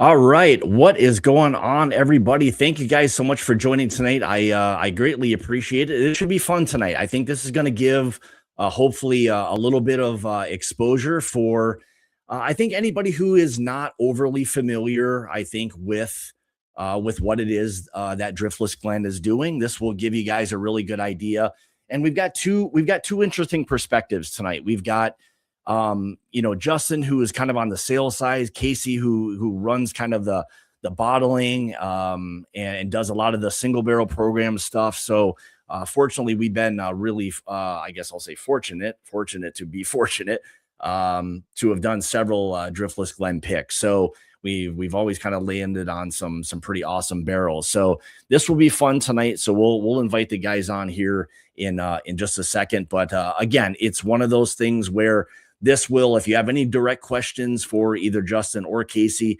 All right, what is going on, everybody? Thank you guys so much for joining tonight. I greatly appreciate it. It should be fun tonight. I think this is going to give hopefully a little bit of exposure for I think anybody who is not overly familiar. I think with what it is that Driftless Glen is doing. This will give you guys a really good idea. And we've got two interesting perspectives tonight. We've got Justin, who is kind of on the sales side, Casey, who runs kind of the bottling and does a lot of the single barrel program stuff. So fortunately, we've been really, I guess I'll say fortunate to be fortunate to have done several Driftless Glen picks. So we've always kind of landed on some pretty awesome barrels. So this will be fun tonight. So we'll invite the guys on here in just a second. But again, it's one of those things where this will, if you have any direct questions for either Justin or Casey,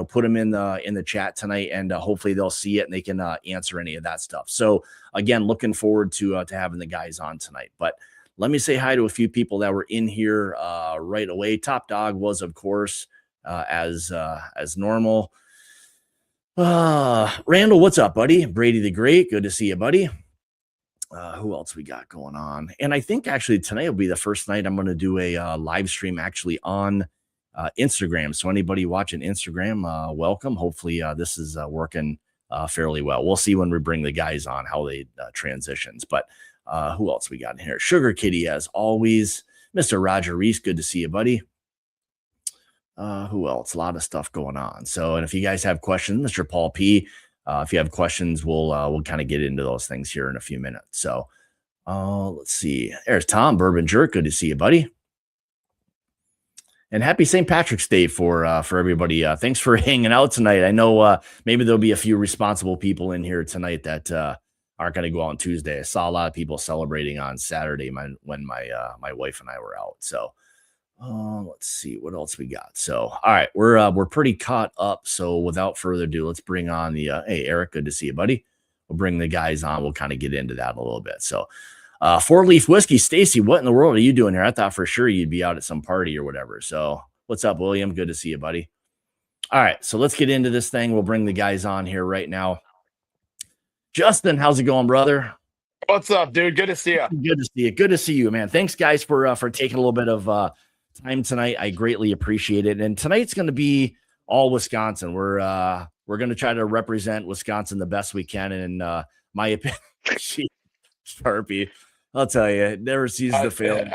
put them in the chat tonight, and hopefully they'll see it and they can answer any of that stuff. So again, looking forward to having the guys on tonight. But let me say hi to a few people that were in here right away. Top Dog was, of course, as normal. Randall, what's up, buddy? Brady the Great, good to see you, buddy. Who else we got going on? And I think actually tonight will be the first night I'm going to do a live stream actually on Instagram. So anybody watching Instagram, welcome. Hopefully this is working fairly well. We'll see when we bring the guys on how they transitions. But who else we got in here? Sugar Kitty, as always. Mr. Roger Reese, good to see you, buddy. Who else? A lot of stuff going on. So, and if you guys have questions, Mr. Paul P., if you have questions, we'll kind of get into those things here in a few minutes. So let's see. There's Tom Bourbon Jerk. Good to see you, buddy. And happy St. Patrick's Day for everybody. Thanks for hanging out tonight. I know maybe there'll be a few responsible people in here tonight that aren't going to go out on Tuesday. I saw a lot of people celebrating on Saturday when my wife and I were out. So let's see what else we got. So, all right, we're pretty caught up. So without further ado, let's bring on the hey, Eric, good to see you, buddy. We'll bring the guys on. We'll kind of get into that a little bit. So, 4-Leaf Whiskey, Stacy, what in the world are you doing here? I thought for sure you'd be out at some party or whatever. So, what's up, William? Good to see you, buddy. All right, so let's get into this thing. We'll bring the guys on here right now. Justin, how's it going, brother? What's up, dude? Good to see you. Good to see you. Good to see you, man. Thanks, guys, for taking a little bit of time tonight. I greatly appreciate it. And tonight's going to be all Wisconsin. We're going to try to represent Wisconsin the best we can. And my opinion, Sharpie, I'll tell you, never sees the fail.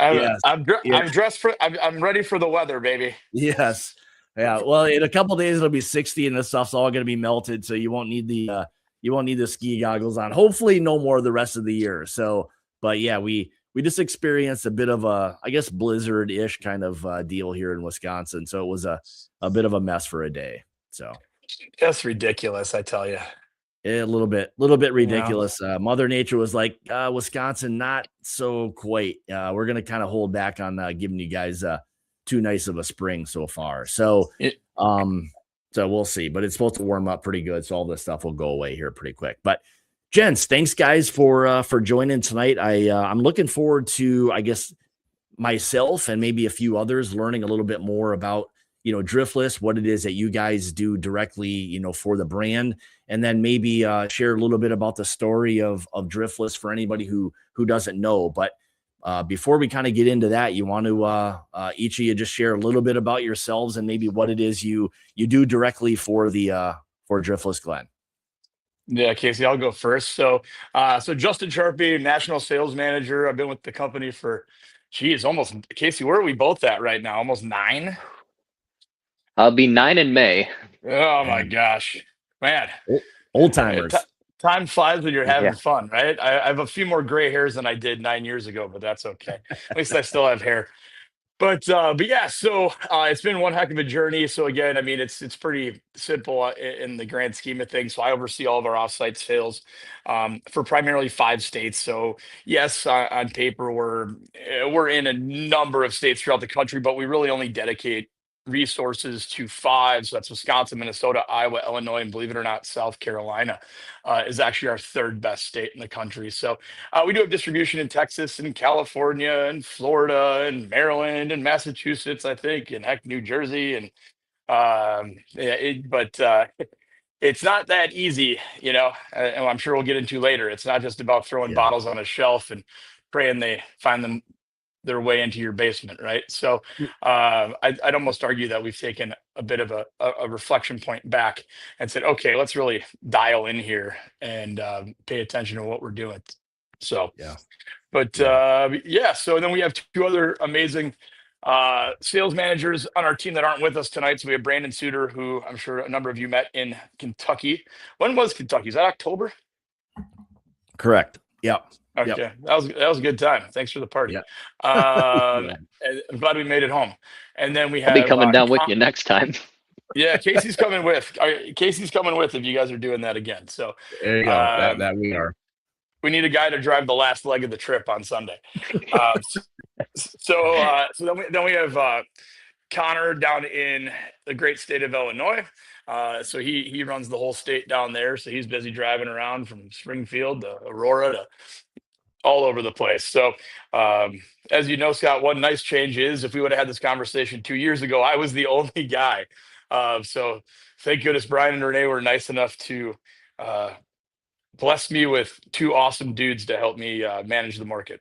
I'm dressed for. I'm ready for the weather, baby. Yes. Yeah. Well, in a couple of days it'll be 60, and this stuff's all going to be melted, so you won't need the ski goggles on. Hopefully, no more the rest of the year. So, but yeah, we just experienced a bit of a, I guess, blizzard-ish kind of deal here in Wisconsin. So it was a bit of a mess for a day. So that's ridiculous, I tell you. A little bit ridiculous. Yeah. Mother Nature was like, Wisconsin, not so quite. We're going to kind of hold back on giving you guys too nice of a spring so far. So, so we'll see. But it's supposed to warm up pretty good. So all this stuff will go away here pretty quick. But gents, thanks guys for joining tonight. I'm looking forward to, I guess, myself and maybe a few others learning a little bit more about, Driftless, what it is that you guys do directly, for the brand, and then maybe share a little bit about the story of Driftless for anybody who doesn't know. But before we kind of get into that, you want to each of you just share a little bit about yourselves and maybe what it is you do directly for Driftless Glen. Yeah, Casey, I'll go first. So Justin Sharpie, national sales manager. I've been with the company for, almost, Casey, where are we both at right now? Almost 9? I'll be 9 in May. Oh my gosh, man. Old timers. Time flies when you're having fun, right? I have a few more gray hairs than I did 9 years ago, but that's okay. At least I still have hair. But yeah, so it's been one heck of a journey. So again, I mean, it's pretty simple in the grand scheme of things. So I oversee all of our offsite sales for primarily 5 states. So yes, on paper we're in a number of states throughout the country, but we really only dedicate resources to 5. So that's Wisconsin, Minnesota, Iowa, Illinois, and believe it or not, South Carolina is actually our 3rd best state in the country. So we do have distribution in Texas and California and Florida and Maryland and Massachusetts, I think, and heck, New Jersey and But it's not that easy, and I'm sure we'll get into later. It's not just about throwing Yeah. bottles on a shelf and praying they find their way into your basement, right? So I'd almost argue that we've taken a bit of a reflection point back and said, okay, let's really dial in here and pay attention to what we're doing. So, Yeah. but so then we have two other amazing sales managers on our team that aren't with us tonight. So we have Brandon Suter, who I'm sure a number of you met in Kentucky. When was Kentucky? Is that October? Correct. Yep. Okay, Yep. that was a good time. Thanks for the party. Yep. And I'm glad we made it home. And then we have I'll be coming down with you next time. Yeah, Casey's coming with. Casey's coming with if you guys are doing that again. So there you go. That we are. We need a guy to drive the last leg of the trip on Sunday. So then we have Connor down in the great state of Illinois. So he runs the whole state down there. So he's busy driving around from Springfield to Aurora to all over the place. So as you know, Scott, one nice change is if we would have had this conversation 2 years ago, I was the only guy. So thank goodness Brian and Renee were nice enough to bless me with two awesome dudes to help me manage the market.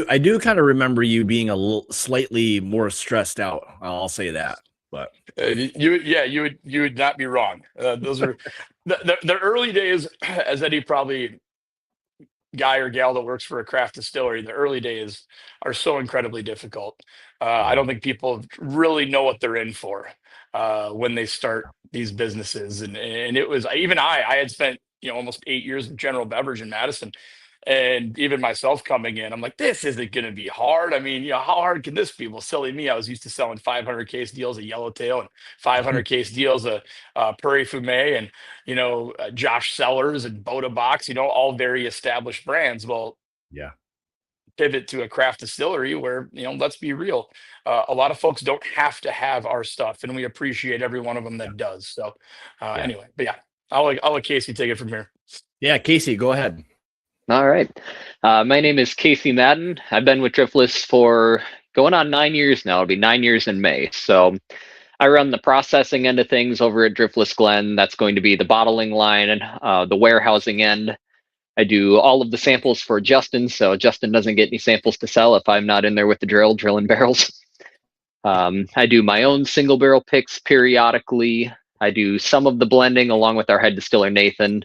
I do kind of remember you being a little slightly more stressed out. I'll say that, but you would not be wrong. Those are the early days, as any probably guy or gal that works for a craft distillery. The early days are so incredibly difficult. I don't think people really know what they're in for when they start these businesses, and it was I had spent almost 8 years in general beverage in Madison. And even myself coming in, I'm like, this isn't going to be hard. I mean, how hard can this be? Well, silly me. I was used to selling 500 case deals of Yellowtail and 500 case deals of Prairie Fumé and, Josh Sellers and Boda Box, all very established brands. Well, yeah, pivot to a craft distillery where, let's be real. A lot of folks don't have to have our stuff, and we appreciate every one of them that does. So anyway, but yeah, I'll let Casey take it from here. Yeah, Casey, go ahead. All right. My name is Casey Madden. I've been with Driftless for going on 9 years now. It'll be 9 years in May. So I run the processing end of things over at Driftless Glen. That's going to be the bottling line and the warehousing end. I do all of the samples for Justin, so Justin doesn't get any samples to sell if I'm not in there with the drilling barrels. I do my own single barrel picks periodically. I do some of the blending along with our head distiller, Nathan.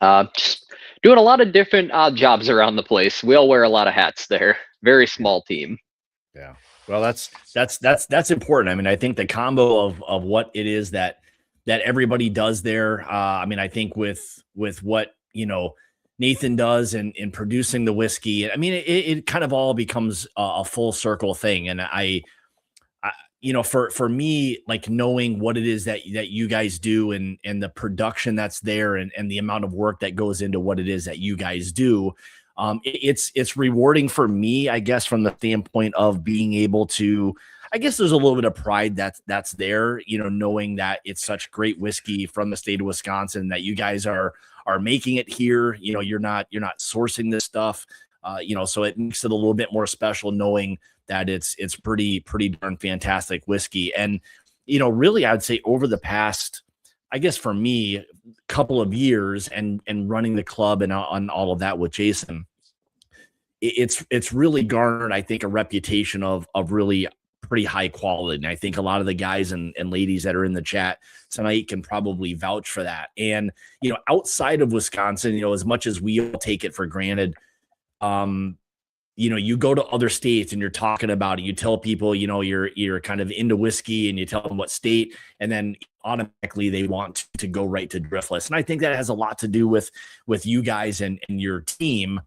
Just doing a lot of different odd jobs around the place. We all wear a lot of hats there. Very small team. Yeah. Well, that's important. I mean, I think the combo of what it is that everybody does there. I think with what, Nathan does in producing the whiskey, I mean, it kind of all becomes a full circle thing. And for me, like knowing what it is that you guys do and the production that's there and the amount of work that goes into what it is that you guys do, it's rewarding for me, I guess, from the standpoint of being able to, I guess there's a little bit of pride that's there, knowing that it's such great whiskey from the state of Wisconsin that you guys are making it here. You're not sourcing this stuff, so it makes it a little bit more special knowing that it's pretty darn fantastic whiskey. And, really, I would say over the past, I guess for me, couple of years and running the club and on all of that with Jason, it's really garnered, I think, a reputation of really pretty high quality. And I think a lot of the guys and ladies that are in the chat tonight can probably vouch for that. And, outside of Wisconsin, as much as we all take it for granted, you go to other states and you're talking about it. You tell people, you're kind of into whiskey and you tell them what state, and then automatically they want to go right to Driftless. And I think that has a lot to do with you guys and your team,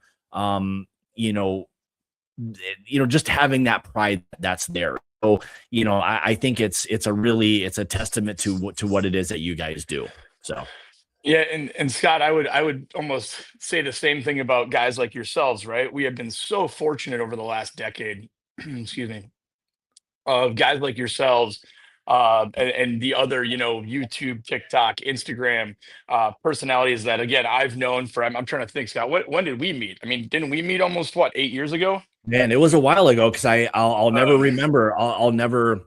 just having that pride that's there. So, I think it's a testament to what it is that you guys do. So. Yeah, and Scott, I would almost say the same thing about guys like yourselves, right? We have been so fortunate over the last decade, excuse me, of guys like yourselves, and the other, YouTube, TikTok, Instagram personalities that, again, I've known for. I'm trying to think, Scott, when did we meet? I mean, didn't we meet almost 8 years ago? Man, it was a while ago because I'll never remember. I'll never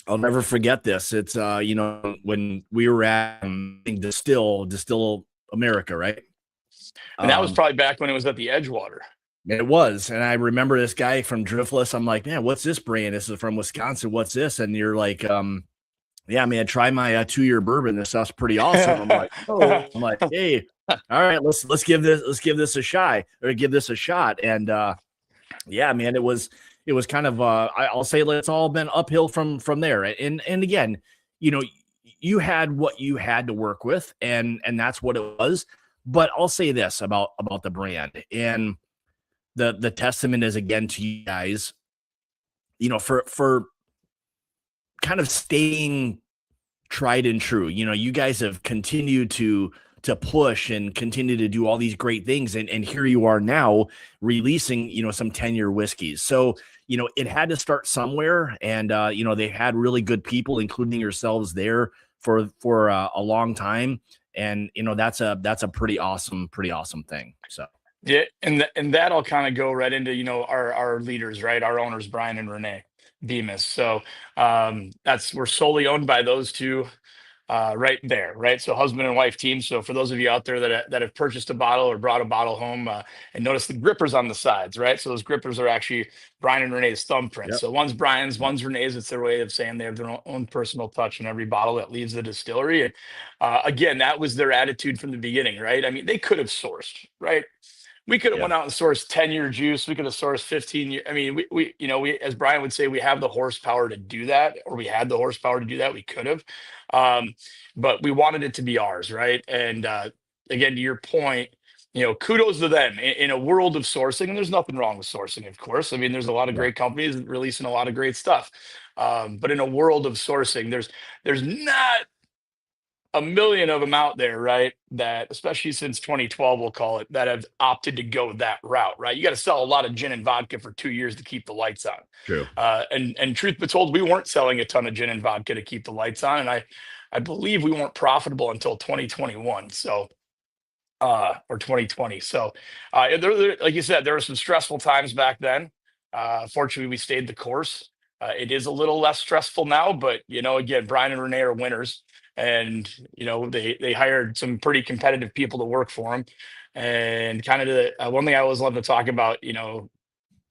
I'll never forget this. It's when we were at Distill America, right? And that was probably back when it was at the Edgewater. It was. And I remember this guy from Driftless. I'm like, man, what's this brand? This is from Wisconsin. What's this? And you're like, yeah, man, try my 2-year bourbon. This stuff's pretty awesome. I'm like, oh, I'm like, hey, all right, let's give this a shot. And yeah, man, it was kind of I'll say it's all been uphill from there. And again, you had what you had to work with, and that's what it was. But I'll say this about the brand, and the testament is again to you guys, for kind of staying tried and true. You guys have continued to push and continue to do all these great things. And here you are now releasing, some 10-year whiskeys. So, it had to start somewhere. And, they had really good people, including yourselves there for a long time. And, that's a pretty awesome thing. So. Yeah. And that'll kind of go right into, our leaders, right? Our owners, Brian and Renee Bemis. So we're solely owned by those two right there, right? So husband and wife team. So for those of you out there that have purchased a bottle or brought a bottle home, and notice the grippers on the sides, right? So those grippers are actually Brian and Renee's thumbprints. Yep. So one's Brian's, one's Renee's. It's their way of saying they have their own personal touch in every bottle that leaves the distillery. And again, that was their attitude from the beginning, right? I mean, they could have sourced, right? We could have went out and sourced 10-year juice. We could have sourced 15-year. I mean, we, as Brian would say, we have the horsepower to do that, or we had the horsepower to do that. We could have, but we wanted it to be ours, right? And again, to your point, kudos to them in a world of sourcing. And there's nothing wrong with sourcing, of course. I mean, there's a lot of great companies releasing a lot of great stuff, but in a world of sourcing, there's not a million of them out there, right? That, especially since 2012, we'll call it, that have opted to go that route, right? You got to sell a lot of gin and vodka for 2 years to keep the lights on. True. And truth be told, we weren't selling a ton of gin and vodka to keep the lights on. And I believe we weren't profitable until 2021. So, or 2020. So, like you said, there were some stressful times back then. Fortunately, we stayed the course. It is a little less stressful now, but again, Brian and Renee are winners. And they hired some pretty competitive people to work for them. And kind of one thing I always love to talk about,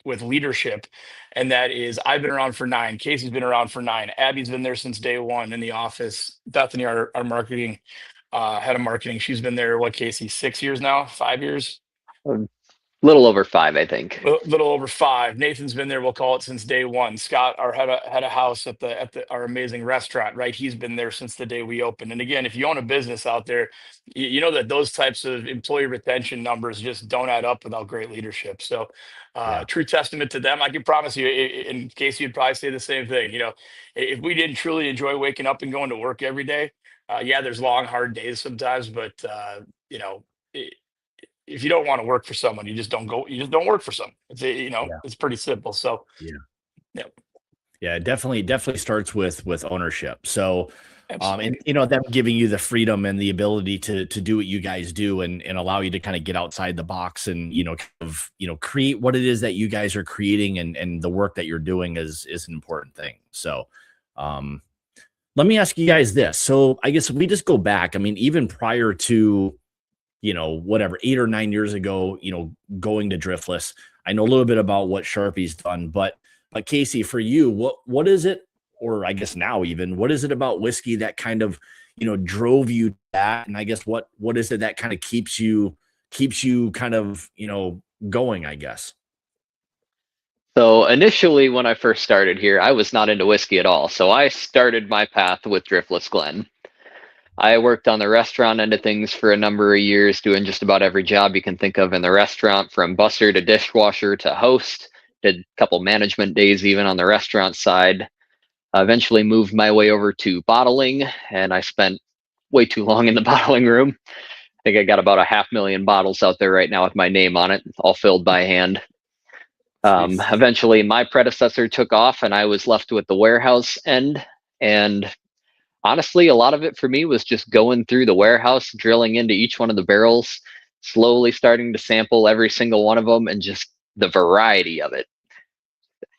with leadership, and that is I've been around for 9. Casey's been around for 9. Abby's been there since day one in the office. Bethany, our marketing head of marketing, she's been there. What, Casey? 6 years now? 5 years? Little over 5, I think. Little over 5. Nathan's been there, we'll call it, since day one. Scott, our head of house at our amazing restaurant, right? He's been there since the day we opened. And again, if you own a business out there, you know that those types of employee retention numbers just don't add up without great leadership. So true testament to them. I can promise you, in case you'd probably say the same thing, if we didn't truly enjoy waking up and going to work every day, there's long, hard days sometimes, but if you don't want to work for someone, you just don't go. You just don't work for someone. It's it's pretty simple. So it definitely starts with ownership. So, and them giving you the freedom and the ability to do what you guys do, and allow you to kind of get outside the box and create what it is that you guys are creating, and the work that you're doing is an important thing. So, let me ask you guys this. So, I guess if we just go back, I mean, even prior to whatever, 8 or 9 years ago, going to Driftless. I know a little bit about what Sharpie's done, but Casey, for you, what is it, or I guess now even, what is it about whiskey that kind of, drove you to that? And I guess what is it that kind of keeps you kind of, going, I guess? So initially, when I first started here, I was not into whiskey at all. So I started my path with Driftless Glen. I worked on the restaurant end of things for a number of years, doing just about every job you can think of in the restaurant, from busser to dishwasher to host. Did a couple management days even on the restaurant side. Eventually moved my way over to bottling, and I spent way too long in the bottling room. I think I got about 500,000 bottles out there right now with my name on it, all filled by hand. Eventually, my predecessor took off, and I was left with the warehouse end. And honestly, a lot of it for me was just going through the warehouse, drilling into each one of the barrels, slowly starting to sample every single one of them, and just the variety of it.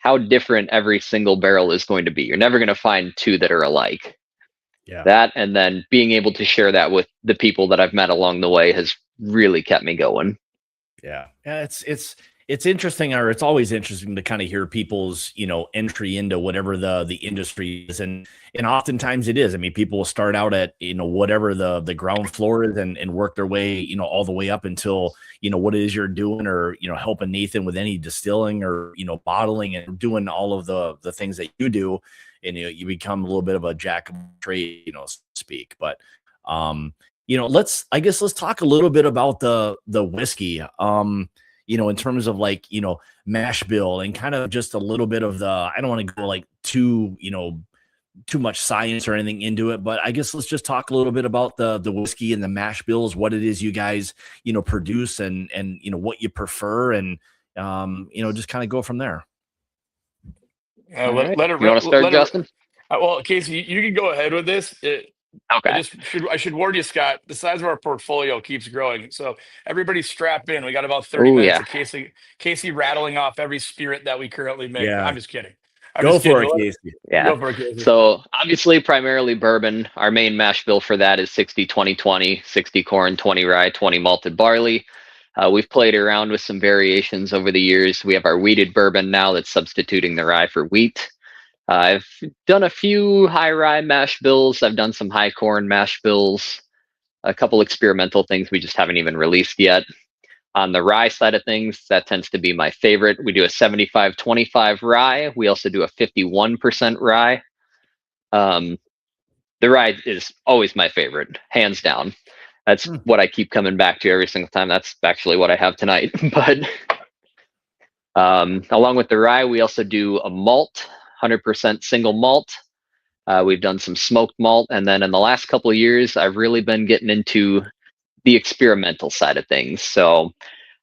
how different every single barrel is going to be. You're never going to find two that are alike. Yeah. That, and then being able to share that with the people that I've met along the way has really kept me going. Yeah. It's interesting, or it's always interesting to kind of hear people's, entry into whatever the industry is. And oftentimes it is. I mean, people will start out at, whatever the ground floor is and work their way, all the way up until, what it is you're doing, or, helping Nathan with any distilling or, bottling and doing all of the things that you do. And you become a little bit of a jack of all trades, so to speak. But let's talk a little bit about the whiskey. In terms of like, mash bill, and kind of just a little bit of I don't want to go like too much science or anything into it, but I guess let's just talk a little bit about the whiskey and the mash bills, what it is you guys, produce, and what you prefer, and, just kind of go from there. Let it. You want to start, Justin? Well, Casey, you can go ahead with this. Okay. I should warn you, Scott, the size of our portfolio keeps growing. So everybody strap in. We got about 30 minutes of Casey rattling off every spirit that we currently make. Yeah. I'm just kidding. Go for it, Casey. Yeah. Go for it, Casey. So obviously, primarily bourbon. Our main mash bill for that is 60-20-20, 60 corn, 20 rye, 20 malted barley. We've played around with some variations over the years. We have our wheated bourbon now that's substituting the rye for wheat. I've done a few high rye mash bills. I've done some high corn mash bills, a couple experimental things we just haven't even released yet. On the rye side of things, that tends to be my favorite. We do a 75-25 rye. We also do a 51% rye. The rye is always my favorite, hands down. That's what I keep coming back to every single time. That's actually what I have tonight. But along with the rye, we also do a malt, 100% single malt. We've done some smoked malt. And then in the last couple of years, I've really been getting into the experimental side of things. So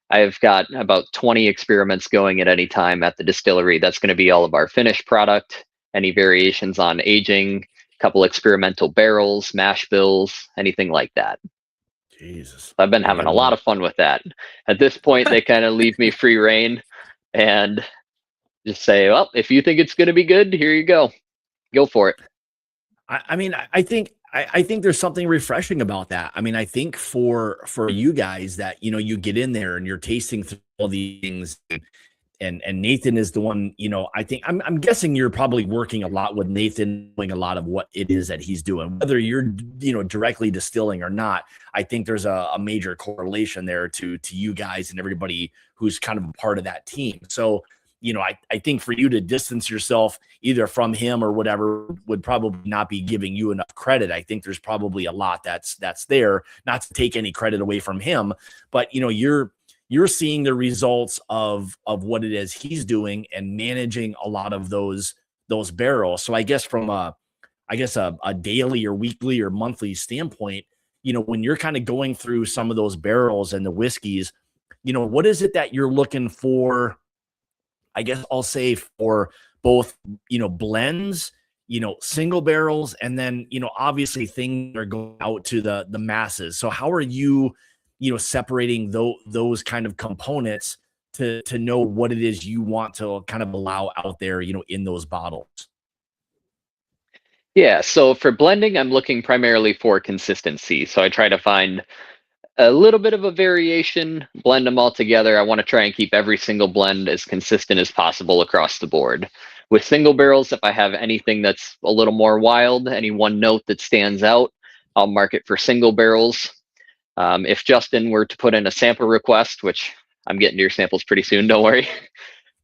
I've got about 20 experiments going at any time at the distillery. That's going to be all of our finished product, any variations on aging, a couple experimental barrels, mash bills, anything like that. Jesus. I've been having a lot of fun with that. At this point, they kind of leave me free reign and just say, well, if you think it's going to be good, here you go. Go for it. I mean, I think there's something refreshing about that. I mean, I think for you guys that, you get in there and you're tasting through all these things, and Nathan is the one, I think I'm guessing you're probably working a lot with Nathan, doing a lot of what it is that he's doing, whether you're, directly distilling or not. I think there's a major correlation there to you guys and everybody who's kind of a part of that team. So, I think for you to distance yourself either from him or whatever would probably not be giving you enough credit. I think there's probably a lot that's there, not to take any credit away from him, but you're seeing the results of what it is he's doing and managing a lot of those barrels. So I guess from a daily or weekly or monthly standpoint, when you're kind of going through some of those barrels and the whiskeys, what is it that you're looking for? I guess I'll say for both, blends, single barrels, and then, obviously things are going out to the masses. So how are you, separating those kind of components to know what it is you want to kind of allow out there, in those bottles? Yeah. So for blending, I'm looking primarily for consistency. So I try to find a little bit of a variation, blend them all together. I want to try and keep every single blend as consistent as possible across the board. With single barrels, if I have anything that's a little more wild, any one note that stands out, I'll mark it for single barrels. If Justin were to put in a sample request, which I'm getting your samples pretty soon, don't worry.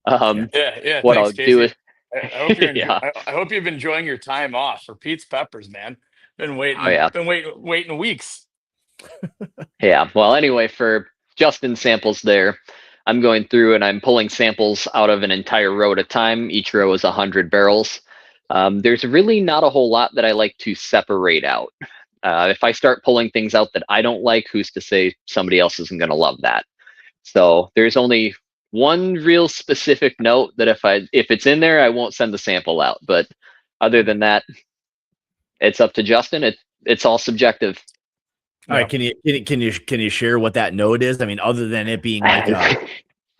What thanks, I'll Casey. do is I hope you've been enjoying your time off for Pete's Peppers, man. Been waiting. Been waiting weeks. Yeah. Well, anyway, for Justin's samples there, I'm going through and I'm pulling samples out of an entire row at a time. Each row is 100 barrels. There's really not a whole lot that I like to separate out. If I start pulling things out that I don't like, who's to say somebody else isn't going to love that? So there's only one real specific note that if it's in there, I won't send the sample out. But other than that, it's up to Justin. It's all subjective. All right, can you share what that note is? I mean, other than it being like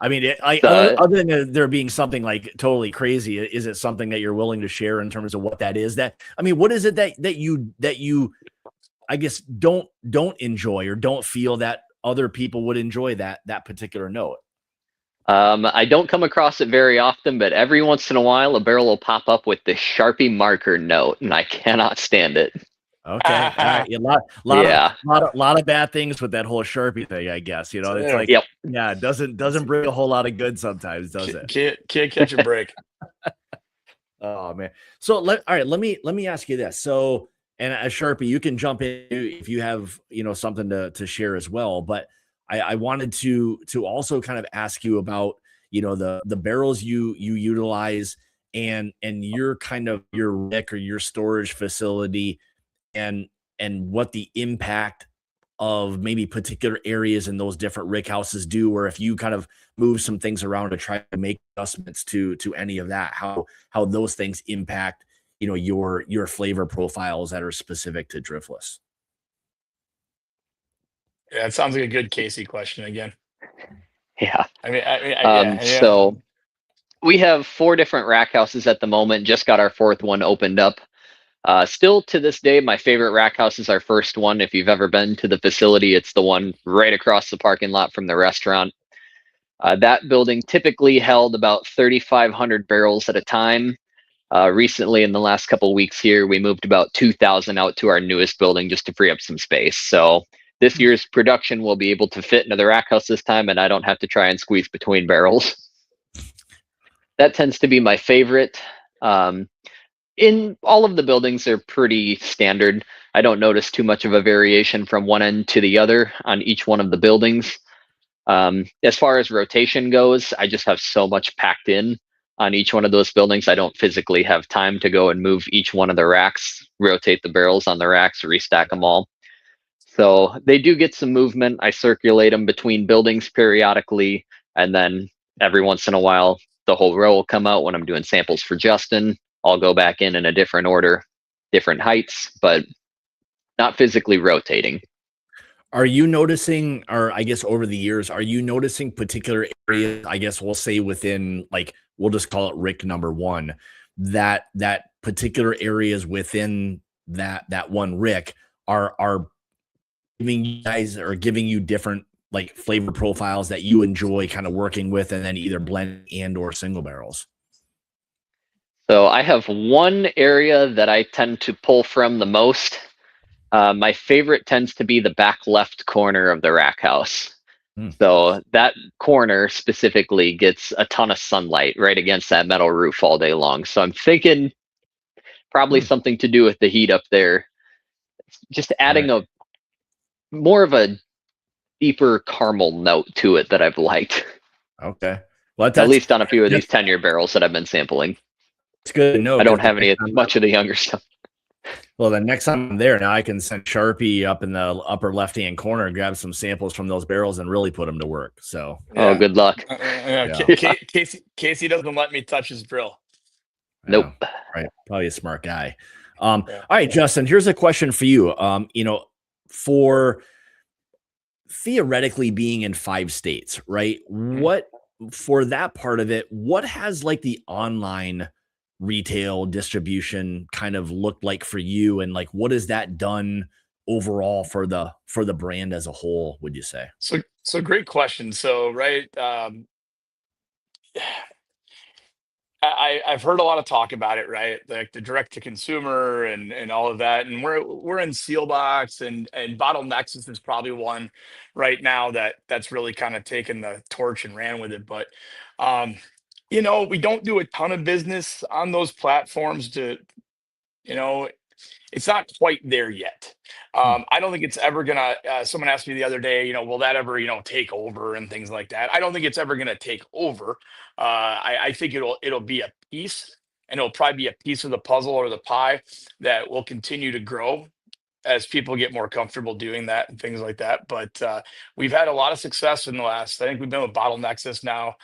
I mean, other than there being something like totally crazy, is it something that you're willing to share in terms of what that is? What is it that you, I guess, don't enjoy or don't feel that other people would enjoy that particular note? I don't come across it very often, but every once in a while, a barrel will pop up with the Sharpie marker note, and I cannot stand it. Okay, a lot of bad things with that whole Sharpie thing, I guess. You know, it's like, yep. Yeah, it doesn't bring a whole lot of good sometimes, does it? Can't catch a break. Oh man. So all right, let me ask you this. So, and as Sharpie, you can jump in if you have, something to share as well. But I wanted to also kind of ask you about, the barrels you utilize and your kind of your rick or your storage facility and what the impact of maybe particular areas in those different rick houses do, or if you kind of move some things around to try to make adjustments to any of that, how those things impact, your flavor profiles that are specific to Driftless. Yeah, it sounds like a good Casey question again. Yeah. Yeah. So we have 4 different rack houses at the moment. Just got our 4th one opened up. Still to this day, my favorite rack house is our first one. If you've ever been to the facility, it's the one right across the parking lot from the restaurant. That building typically held about 3,500 barrels at a time. Recently, in the last couple of weeks here, we moved about 2,000 out to our newest building just to free up some space. So this year's production will be able to fit into the rack house this time, and I don't have to try and squeeze between barrels. That tends to be my favorite. In all of the buildings, they're pretty standard. I don't notice too much of a variation from one end to the other on each one of the buildings. As far as rotation goes, I just have so much packed in on each one of those buildings. I don't physically have time to go and move each one of the racks, rotate the barrels on the racks, restack them all. So they do get some movement. I circulate them between buildings periodically, and then every once in a while, the whole row will come out when I'm doing samples for Justin. I'll go back in a different order, different heights, but not physically rotating. Are you noticing, or I guess over the years, are you noticing particular areas, I guess we'll say within, like, we'll just call it Rick number 1, that particular areas within that one Rick are giving you guys or giving you different like flavor profiles that you enjoy kind of working with, and then either blend and or single barrels? So I have one area that I tend to pull from the most. My favorite tends to be the back left corner of the rack house. So that corner specifically gets a ton of sunlight right against that metal roof all day long. So I'm thinking probably something to do with the heat up there. Just adding a more of a deeper caramel note to it that I've liked. Okay. Well, at least on a few of these 10-year barrels that I've been sampling. It's good to know. I don't have much of the younger stuff. Well, the next time I'm there, now I can send Sharpie up in the upper left-hand corner and grab some samples from those barrels and really put them to work. So, oh, good luck. Casey doesn't let me touch his drill. Nope. Right. Probably a smart guy. All right, Justin, here's a question for you. For theoretically being in 5 states, right? What, for that part of it, what has like the online retail distribution kind of looked like for you, and like what has that done overall for the brand as a whole, would you say? So great question. So I've heard a lot of talk about it, right? Like the direct to consumer and all of that. And we're in Sealbox and Bottlenexus is probably one right now that's really kind of taken the torch and ran with it. But we don't do a ton of business on those platforms it's not quite there yet. I don't think it's ever gonna. Someone asked me the other day, will that ever, take over and things like that? I don't think it's ever gonna take over. I think it'll be a piece, and it'll probably be a piece of the puzzle or the pie that will continue to grow as people get more comfortable doing that and things like that. But we've had a lot of success in the last. I think we've been with Bottlenexus now.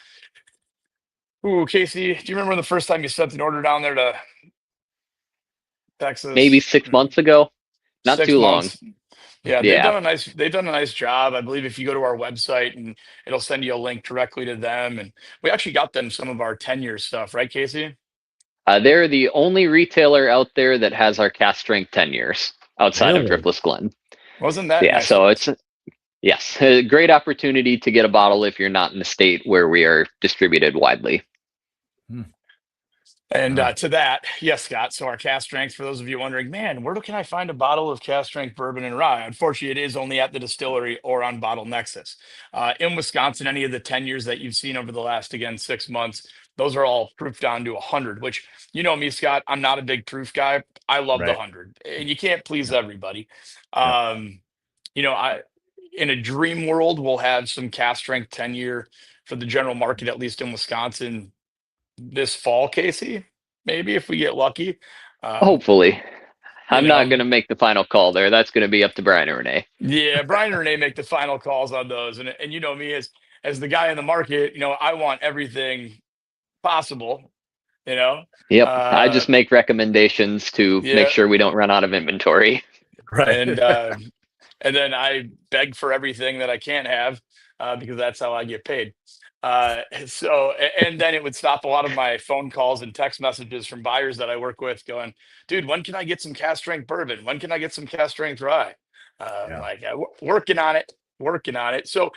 Ooh, Casey, do you remember the first time you sent an order down there to Texas? Maybe 6 months ago. Not too long. Yeah, Yeah. they've done a nice job. I believe if you go to our website and it'll send you a link directly to them. And we actually got them some of our 10-year stuff, right, Casey? They're the only retailer out there that has our cast strength 10 years outside of Really? Driftless Glen. Wasn't that Yeah, nice of so us? it's yes, a great opportunity to get a bottle if you're not in a state where we are distributed widely. Hmm. And to that, yes, Scott. So our cast strength, for those of you wondering, man, where can I find a bottle of cast strength bourbon and rye? Unfortunately, it is only at the distillery or on Bottle Nexus. In Wisconsin, any of the 10 years that you've seen over the last, again, 6 months, those are all proof down to 100, which you know me, Scott, I'm not a big proof guy. I love the Right. 100, and you can't please Yeah. everybody. Yeah. You know, in a dream world, we'll have some cast strength 10-year for the general market, at least in Wisconsin, this fall, Casey, maybe if we get lucky. Um, Hopefully. you I'm not know, going to make the final call there. That's going to be up to Brian and Renee. yeah, Brian and Renee make the final calls on those, and you know me as the guy in the market, you know, I want everything possible, you know. Yep. I Uh, just make recommendations to make yeah, sure we don't run out of inventory. Right. and and then I beg for everything that I can't have because that's how I get paid. And then it would stop a lot of my phone calls and text messages from buyers that I work with going, dude, when can I get some cast strength bourbon? When can I get some cast strength rye? Yeah. Working on it, working on it. So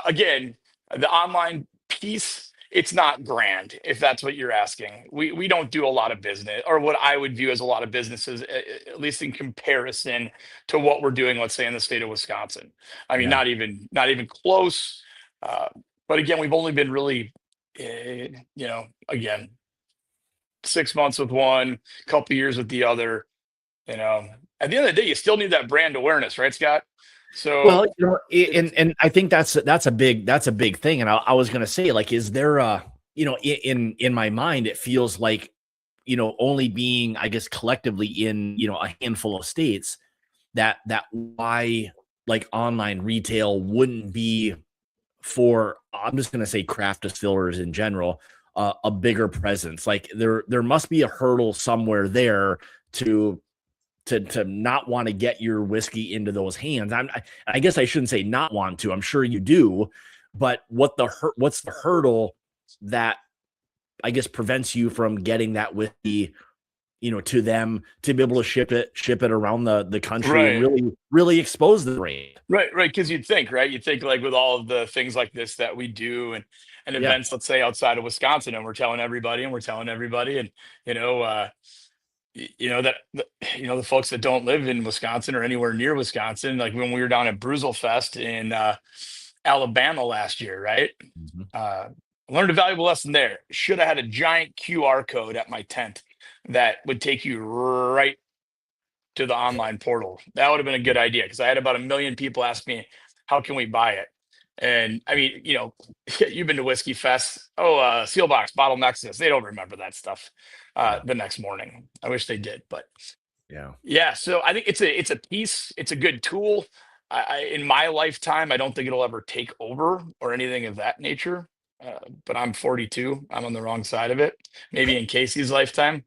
again, the online piece, it's not grand if that's what you're asking. We don't do a lot of business, or what I would view as a lot of businesses, at least in comparison to what we're doing, let's say in the state of Wisconsin. I mean, Yeah. not even close. Uh, but again, we've only been really, again, 6 months with one, couple years with the other. You know, at the end of the day, you still need that brand awareness, right, Scott? So Well, and I think that's a big thing. And I was gonna say, like, is there in my mind, it feels like, only being, I guess, collectively in, a handful of states, that why, like, online retail wouldn't be, for, I'm just gonna say, craft distillers in general, a bigger presence. Like, there must be a hurdle somewhere there to not want to get your whiskey into those hands. I guess I shouldn't say not want to. I'm sure you do, but what's the hurdle that, I guess, prevents you from getting that whiskey, to them, to be able to ship it around the country and right, really expose the brand. right, right. Because you'd think, right? You'd think like with all of the things like this that we do and Yeah. events, let's say outside of Wisconsin, and we're telling everybody, and you know, the folks that don't live in Wisconsin or anywhere near Wisconsin, like when we were down at Bruzel Fest in Alabama last year, right? Mhm. Learned a valuable lesson there. Should have had a giant QR code at my tent that would take you right to the online portal. That would have been a good idea because I had about 1 million people ask me, how can we buy it? And I mean, you've been to Whiskey Fest. Oh, Seal Box, Bottle Nexus. They don't remember that stuff Yeah. the next morning. I wish they did, but Yeah. yeah. So I think it's a piece. It's a good tool. In my lifetime, I don't think it'll ever take over or anything of that nature. But I'm 42. I'm on the wrong side of it. Maybe in Casey's lifetime,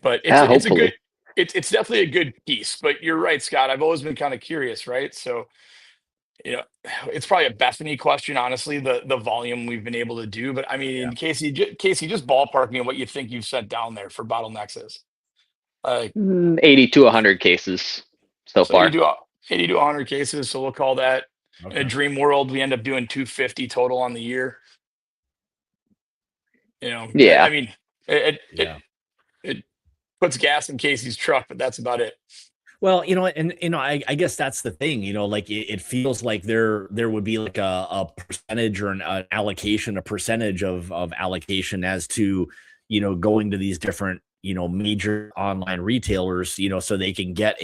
but Yeah, it's a good hopefully. it's definitely a good piece. But you're right, Scott. I've always been kind of curious, right? So you know, it's probably a Bethany question, honestly, the volume we've been able to do. But I Yeah. mean, Casey, just ballpark me on what you think you've sent down there for bottlenecks. Like 80 to 100 cases so so you far. do 80 to 100 cases. So we'll call that in a Okay. dream world, we end up doing 250 total on the year. I Yeah. mean, it it Yeah. it puts gas in Casey's truck, but that's about it. Well, and I guess that's the thing, like, it feels like there would be like a percentage, or an allocation, a percentage of allocation, as to, going to these different, major online retailers, so they can get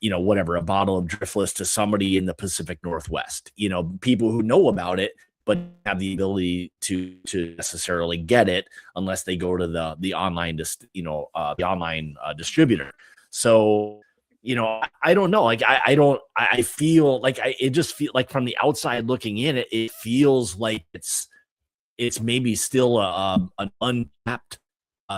whatever, a bottle of Driftless to somebody in the Pacific Northwest, people who know about it, but have the ability to necessarily get it unless they go to the online, the online distributor. So, I don't know. Like, I feel like, it just feel like, from the outside looking in, it feels like it's maybe still an untapped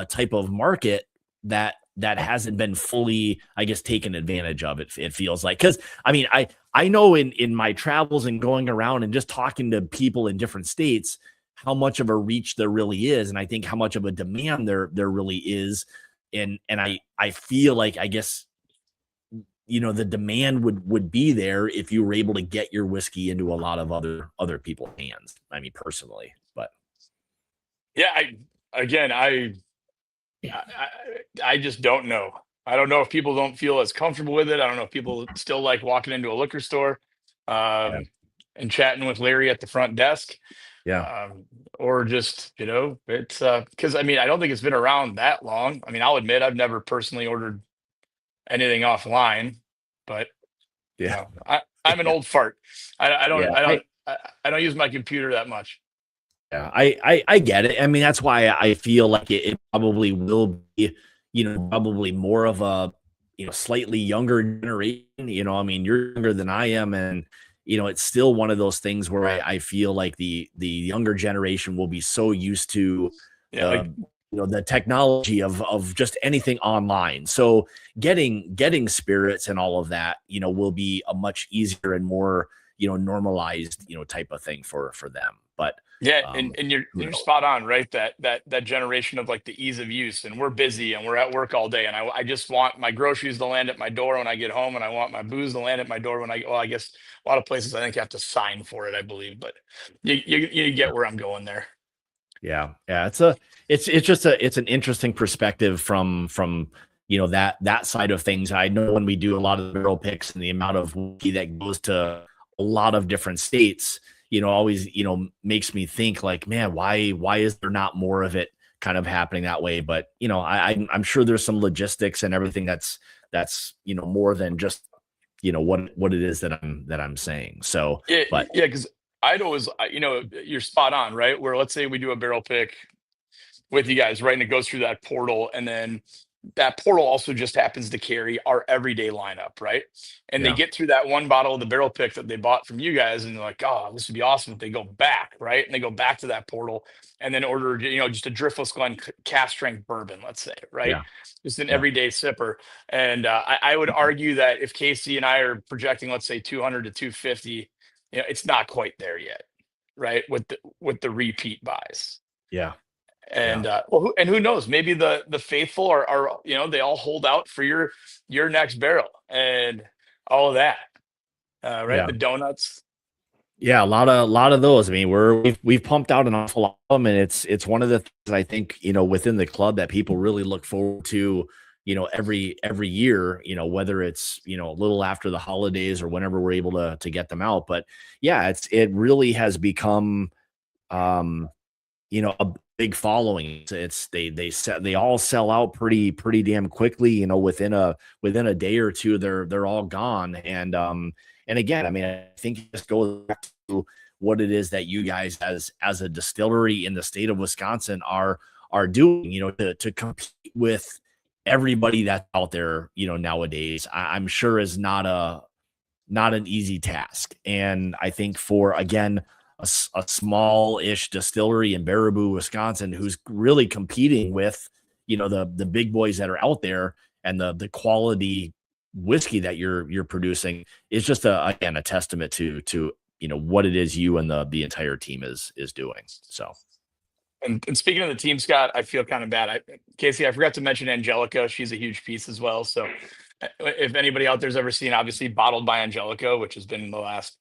type of market that that hasn't been fully, I guess, taken advantage of. It feels like, because I mean, I know in my travels and going around and just talking to people in different states, how much of a reach there really is, and I think how much of a demand there really is, and I feel like, I guess, the demand would be there if you were able to get your whiskey into a lot of other people's hands. I mean, personally, but yeah, I just don't know. I don't know if people don't feel as comfortable with it. I don't know if people still like walking into a liquor store yeah, and chatting with Larry at the front desk. yeah, Or just, it's because I mean, I don't think it's been around that long. I mean, I'll admit I've never personally ordered anything offline, but yeah, I'm an yeah, old fart. I don't yeah. I don't I don't use my computer that much. Yeah, I get it. I mean, that's why I feel like it probably will be, probably more of a, slightly younger generation. I mean, you're younger than I am, and it's still one of those things where I feel like the younger generation will be so used to Yeah, like the the technology of just anything online. So getting spirits and all of that, will be a much easier and more, normalized, type of thing for them. But yeah, um, and who you're knows? spot on, right? That generation of like the ease of use, and we're busy and we're at work all day, and I just want my groceries to land at my door when I get home, and I want my booze to land at my door when I guess a lot of places I think you have to sign for it, I believe, but you get where I'm going there. Yeah. Yeah. It's an interesting perspective from, that side of things. I know when we do a lot of the barrel picks and the amount of whiskey that goes to a lot of different states, always, makes me think like, man, why is there not more of it kind of happening that way? But, I'm sure there's some logistics and everything that's, more than just, what it is that I'm saying. So, Yeah, but yeah, because I'd always, you're spot on, right? Where let's say we do a barrel pick with you guys, right? And it goes through that portal. And then that portal also just happens to carry our everyday lineup, right? And they yeah, get through that one bottle of the barrel pick that they bought from you guys, and they're like, oh, this would be awesome if they go back, right? And they go back to that portal and then order, just a Driftless Glen cast strength bourbon, let's say, right? yeah, Just an yeah, everyday sipper. And I would argue that if Casey and I are projecting, let's say 200 to 250, it's not quite there yet, right? With the repeat buys. yeah, yeah. And who knows? Maybe the faithful are they all hold out for your next barrel and all of that, right? Yeah. The donuts. Yeah, a lot of those. I mean, we've pumped out an awful lot of them, and it's one of the things I think, within the club that people really look forward to, every year, whether it's, a little after the holidays or whenever we're able to get them out. But yeah, it really has become um a big following. They all sell out pretty damn quickly, within a day or two, they're all gone. And again, I mean, I think it just goes back to what it is that you guys as a distillery in the state of Wisconsin are doing, to compete with everybody that's out there, nowadays. I'm sure is not an easy task. And I think for, again, a small-ish distillery in Baraboo, Wisconsin, who's really competing with, the big boys that are out there, and the quality whiskey that you're producing, is just again a testament to what it is you and the entire team is doing. So And speaking of the team, Scott, I feel kind of bad. Casey, I forgot to mention Angelica. She's a huge piece as well. So if anybody out there's ever seen, obviously Bottled by Angelica, which has been the last,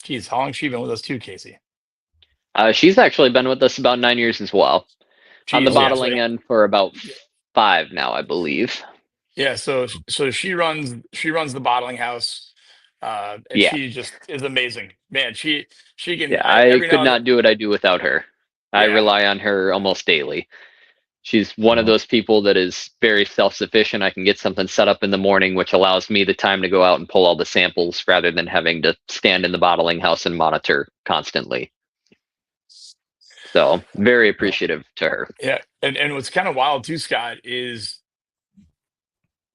geez, how long has she been with us too, Casey? She's actually been with us about 9 years as well. On the Geez, yeah. So bottling end for about 5 now, I believe. yeah, so she runs the bottling house, and Yeah, she just is amazing, man. She can yeah. I every could now and then, not do what I do without her. I yeah. rely on her almost daily. She's one of uh, those people that is very self-sufficient. I can get something set up in the morning, which allows me the time to go out and pull all the samples rather than having to stand in the bottling house and monitor constantly. So very appreciative to her. Yeah, and what's kind of wild too, Scott, is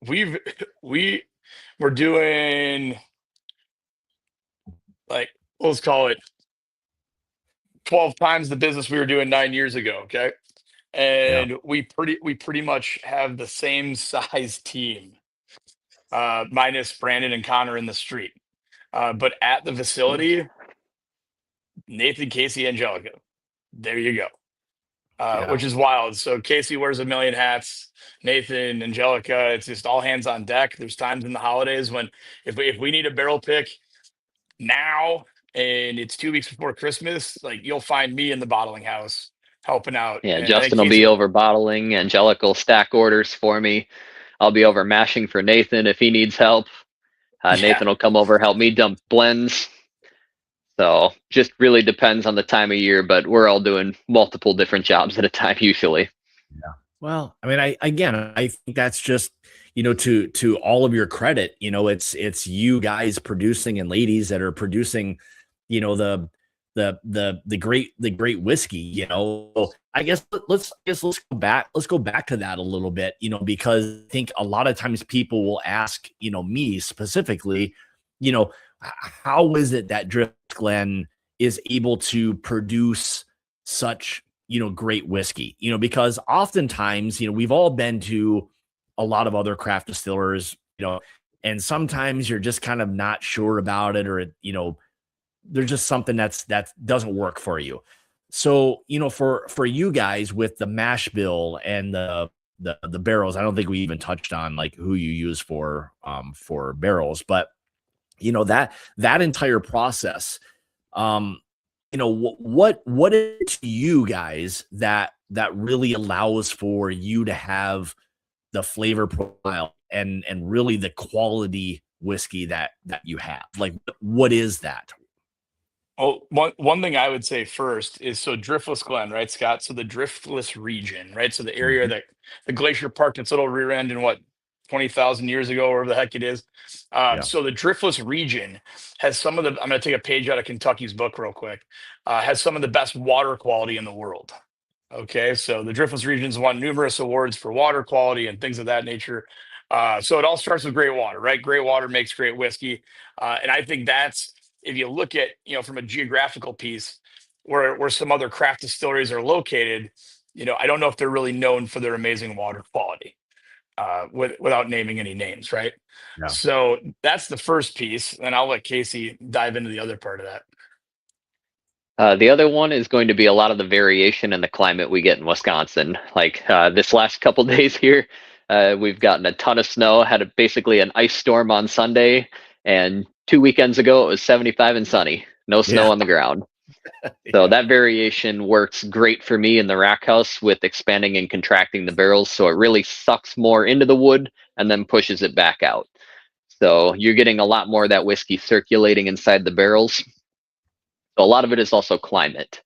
we've we we're doing, like, let's call it 12 times the business we were doing 9 years ago. Okay, and we pretty much have the same size team, minus Brandon and Connor in the street. But at the facility, Nathan, Casey, Angelica. There you go. Which is wild. So Casey wears a million hats. Nathan, Angelica, it's just all hands on deck. There's times in the holidays when if we need a barrel pick now and it's 2 weeks before Christmas, like you'll find me in the bottling house helping out. Yeah, And I think Justin will be over bottling. Angelica will stack orders for me. I'll be over mashing for Nathan if he needs help. Nathan will come over, help me dump blends. So just really depends on the time of year, but we're all doing multiple different jobs at a time usually. Yeah. Well, I mean, I think that's just, to all of your credit, it's you guys producing and ladies that are producing, the great whiskey, I guess let's go back. Let's go back to that a little bit, because I think a lot of times people will ask, me specifically, how is it that Driftless Glen is able to produce such, great whiskey, because oftentimes, we've all been to a lot of other craft distillers, and sometimes you're just kind of not sure about it, or, there's just something that doesn't work for you. So, for you guys with the mash bill and the barrels, I don't think we even touched on like who you use for barrels, but that entire process, what is to you guys that really allows for you to have the flavor profile and really the quality whiskey that you have? Like, what is that? Oh, one thing I would say first is, so Driftless Glen, right, Scott? So the Driftless region, right? So the area that the glacier parked its little rear end in 20,000 years ago, wherever the heck it is. So the Driftless region has some of the, I'm going to take a page out of Kentucky's book real quick, has some of the best water quality in the world. Okay. So the Driftless region's won numerous awards for water quality and things of that nature. So it all starts with great water, right? Great water makes great whiskey. And I think that's, if you look at, from a geographical piece where some other craft distilleries are located, I don't know if they're really known for their amazing water quality, without naming any names, right? Yeah. So that's the first piece, and I'll let Casey dive into the other part of that. The other one is going to be a lot of the variation in the climate we get in Wisconsin. Like this last couple days here, we've gotten a ton of snow, had basically an ice storm on Sunday, and 2 weekends ago it was 75 and sunny, no snow on the ground. So that variation works great for me in the rack house with expanding and contracting the barrels. So it really sucks more into the wood and then pushes it back out. So you're getting a lot more of that whiskey circulating inside the barrels. So a lot of it is also climate,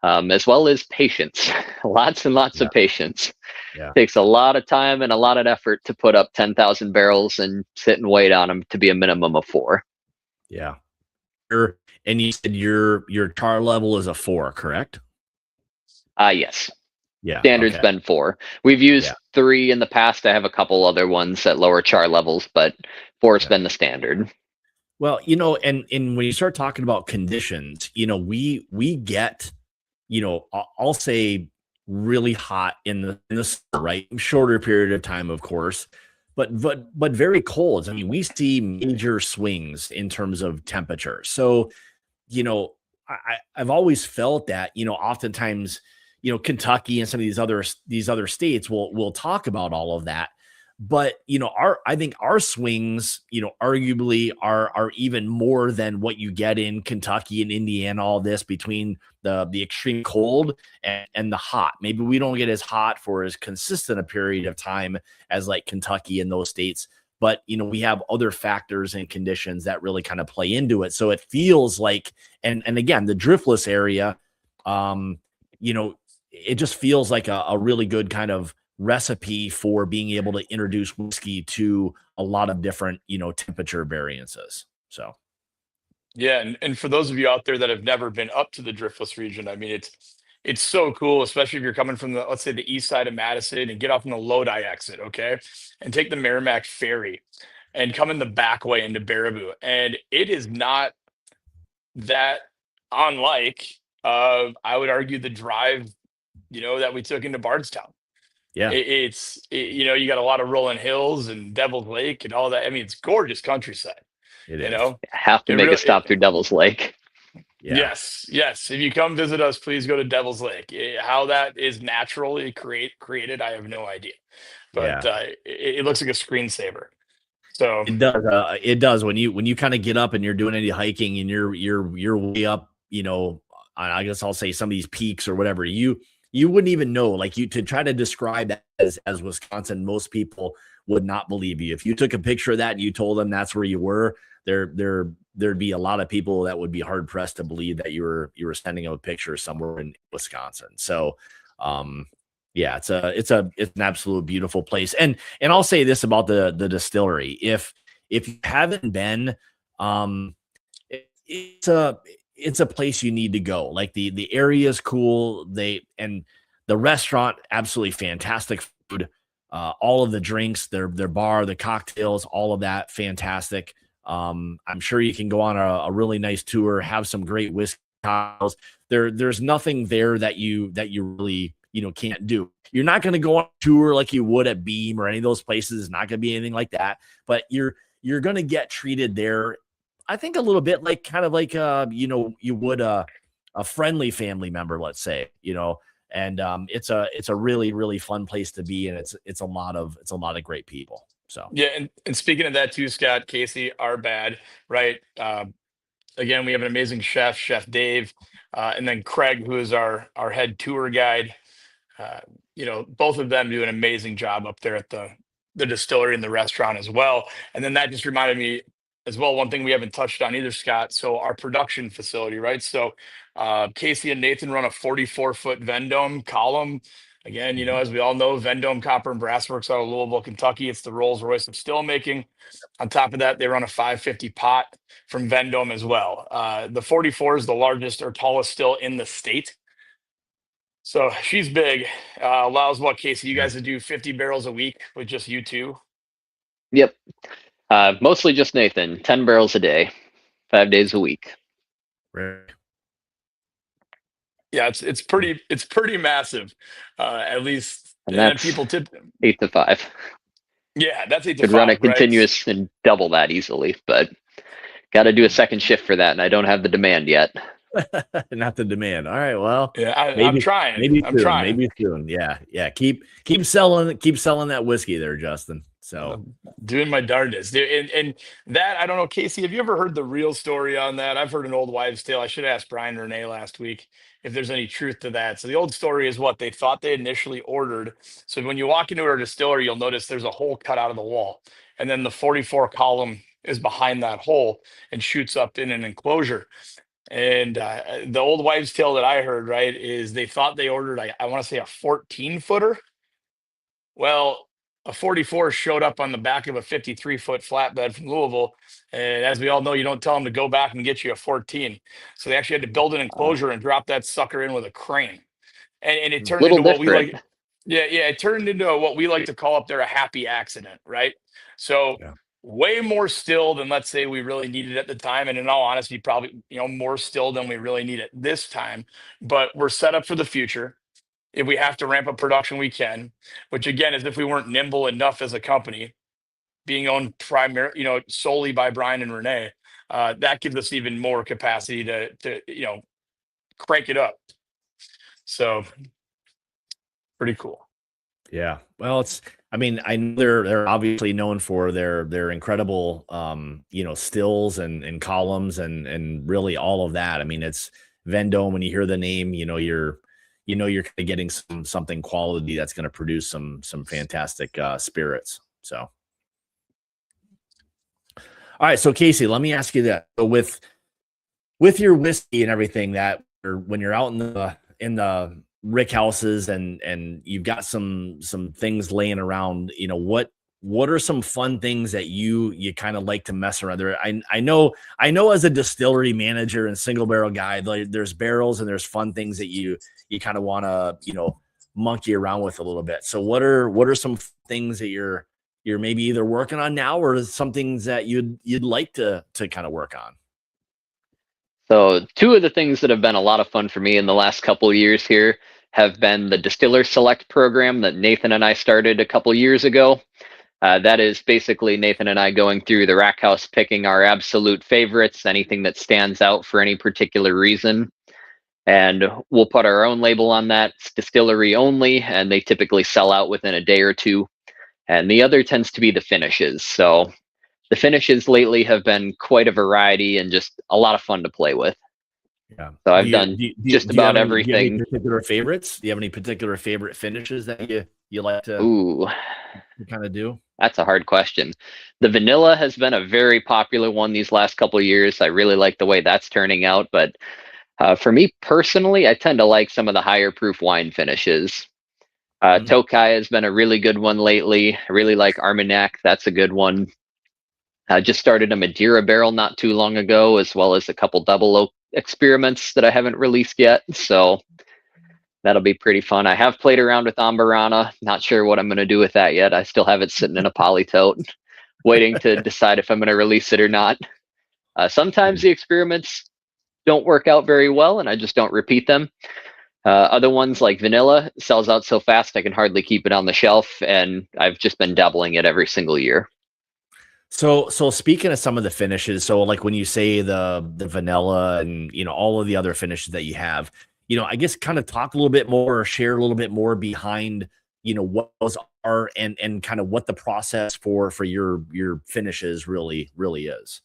as well as patience. Lots and lots of patience. Yeah. Takes a lot of time and a lot of effort to put up 10,000 barrels and sit and wait on them to be a minimum of 4. Yeah. And you said your char level is a 4, correct? Yes. Yeah. Standard's been 4. We've used 3 in the past. I have a couple other ones at lower char levels, but 4's been the standard. Well, and when you start talking about conditions, we get, I'll say really hot in the summer, right? Shorter period of time, of course, but very cold. I mean, we see major swings in terms of temperature. So, I've always felt that, oftentimes, Kentucky and some of these other states will talk about all of that. But, I think our swings, arguably are even more than what you get in Kentucky and Indiana, all this between the extreme cold and the hot. Maybe we don't get as hot for as consistent a period of time as like Kentucky and those states. But, we have other factors and conditions that really kind of play into it. So it feels like, and again, the Driftless area, it just feels like a really good kind of recipe for being able to introduce whiskey to a lot of different, temperature variances. So. Yeah. And for those of you out there that have never been up to the Driftless region, I mean, it's so cool, especially if you're coming from let's say the east side of Madison and get off on the Lodi exit, okay, and take the Merrimack Ferry and come in the back way into Baraboo. And it is not that unlike, I would argue, the drive that we took into Bardstown. Yeah, You got a lot of rolling hills and Devil's Lake and all that. I mean, it's gorgeous countryside. it You is. know, Have to it make a really. stop through Devil's Lake. Yeah. Yes. If you come visit us, please go to Devil's Lake. How that is naturally created, I have no idea, but Yeah. it looks like a screensaver. So It does. It does when you kind of get up and you're doing any hiking and you're way up. I guess I'll say some of these peaks or whatever. You wouldn't even know. Like to try to describe that as Wisconsin, most people would not believe you. If you took a picture of that and you told them that's where you were, there'd be a lot of people that would be hard pressed to believe that you were sending them a picture somewhere in Wisconsin. So, yeah, it's an absolute beautiful place. And I'll say this about the distillery. If you haven't been, it's a place you need to go. Like the area is cool. And the restaurant, absolutely fantastic food. All of the drinks, their bar, the cocktails, all of that, fantastic. I'm sure you can go on a really nice tour, have some great whiskey cocktails. There's nothing there that you really can't do. You're not going to go on a tour like you would at Beam or any of those places. It's not going to be anything like that. But you're going to get treated there, I think, a little bit like kind of like you would a friendly family member, let's say, and it's a really, really fun place to be, and it's a lot of great people. So yeah, and speaking of that too, Scott, Casey, our bad, right? Again, we have an amazing Chef Dave, and then Craig, who is our head tour guide. Both of them do an amazing job up there at the distillery and the restaurant as well. And then that just reminded me as well, one thing we haven't touched on either, Scott. So our production facility, right? So Casey and Nathan run a 44-foot Vendome column. Again, as we all know, Vendome Copper and Brass Works out of Louisville, Kentucky. It's the Rolls Royce of still making. On top of that, they run a 550 pot from Vendome as well. The 44 is the largest or tallest still in the state. So she's big. Allows what, Casey? You guys to do 50 barrels a week with just you two? Yep. Mostly just Nathan. 10 barrels a day, 5 days a week. right. Yeah, it's pretty massive. At least, And that's people tip 8 to 5. Yeah, that's 8 to Could 5. run a right? continuous and double that easily, but got to do a second shift for that, and I don't have the demand yet. Not the demand. All right. Well, Yeah, I'm trying. I'm trying. Maybe soon. Yeah. Keep selling that whiskey there, Justin. So Doing my darndest, dude. And that, I don't know, Casey, have you ever heard the real story on that? I've heard an old wives' tale. I should have asked Brian and Renee last week if there's any truth to that. So the old story is what they thought they initially ordered. So when you walk into a distillery, you'll notice there's a hole cut out of the wall, and then the 44 column is behind that hole and shoots up in an enclosure. And the old wives' tale that I heard, right, is they thought they ordered, I want to say, a 14-footer. Well, a 44 showed up on the back of a 53-foot flatbed from Louisville. And as we all know, you don't tell them to go back and get you a 14. So they actually had to build an enclosure and drop that sucker in with a crane. And it turned into what we like. Yeah, it turned into what we like to call up there a happy accident, right? So way more still than, let's say, we really needed at the time. And in all honesty, probably, more still than we really need at this time. But we're set up for the future. If we have to ramp up production, we can, which again, is if we weren't nimble enough as a company, being owned solely by Brian and Renee, that gives us even more capacity to crank it up. So pretty cool. Yeah. Well, I know they're obviously known for their incredible, stills and columns and really all of that. I mean, it's Vendome. When you hear the name, you're kind of getting something quality that's going to produce some fantastic spirits. So, all right. So Casey, let me ask you that. So with your whiskey and everything, that when you're out in the rick houses and you've got some things laying around, what are some fun things that you kind of like to mess around there? I know as a distillery manager and single barrel guy, there's barrels and there's fun things that you kind of want to, monkey around with a little bit. So what are some things that you're maybe either working on now or some things that you'd like to kind of work on? So 2 of the things that have been a lot of fun for me in the last couple of years here have been the Distiller Select program that Nathan and I started a couple years ago. That is basically Nathan and I going through the rack house, picking our absolute favorites, anything that stands out for any particular reason. And we'll put our own label on that. It's distillery only, and they typically sell out within a day or two. And the other tends to be the finishes. So the finishes lately have been quite a variety and just a lot of fun to play with. Yeah. So I've done just about everything. Do you have any particular favorites? Do you have any particular favorite finishes that you like to kind of do? That's a hard question. The vanilla has been a very popular one these last couple of years. I really like the way that's turning out. But for me personally, I tend to like some of the higher proof wine finishes. Tokai has been a really good one lately. I really like Armagnac. That's a good one. I just started a Madeira barrel not too long ago, as well as a couple double oak experiments that I haven't released yet. So that'll be pretty fun. I have played around with Ambarana. Not sure what I'm going to do with that yet. I still have it sitting in a poly tote, waiting to decide if I'm going to release it or not. Sometimes the experiments don't work out very well, and I just don't repeat them. Other ones like vanilla sells out so fast I can hardly keep it on the shelf, and I've just been doubling it every single year. So speaking of some of the finishes, so like when you say the vanilla and all of the other finishes that you have, I guess kind of talk a little bit more or share a little bit more behind what those are and kind of what the process for your finishes really is.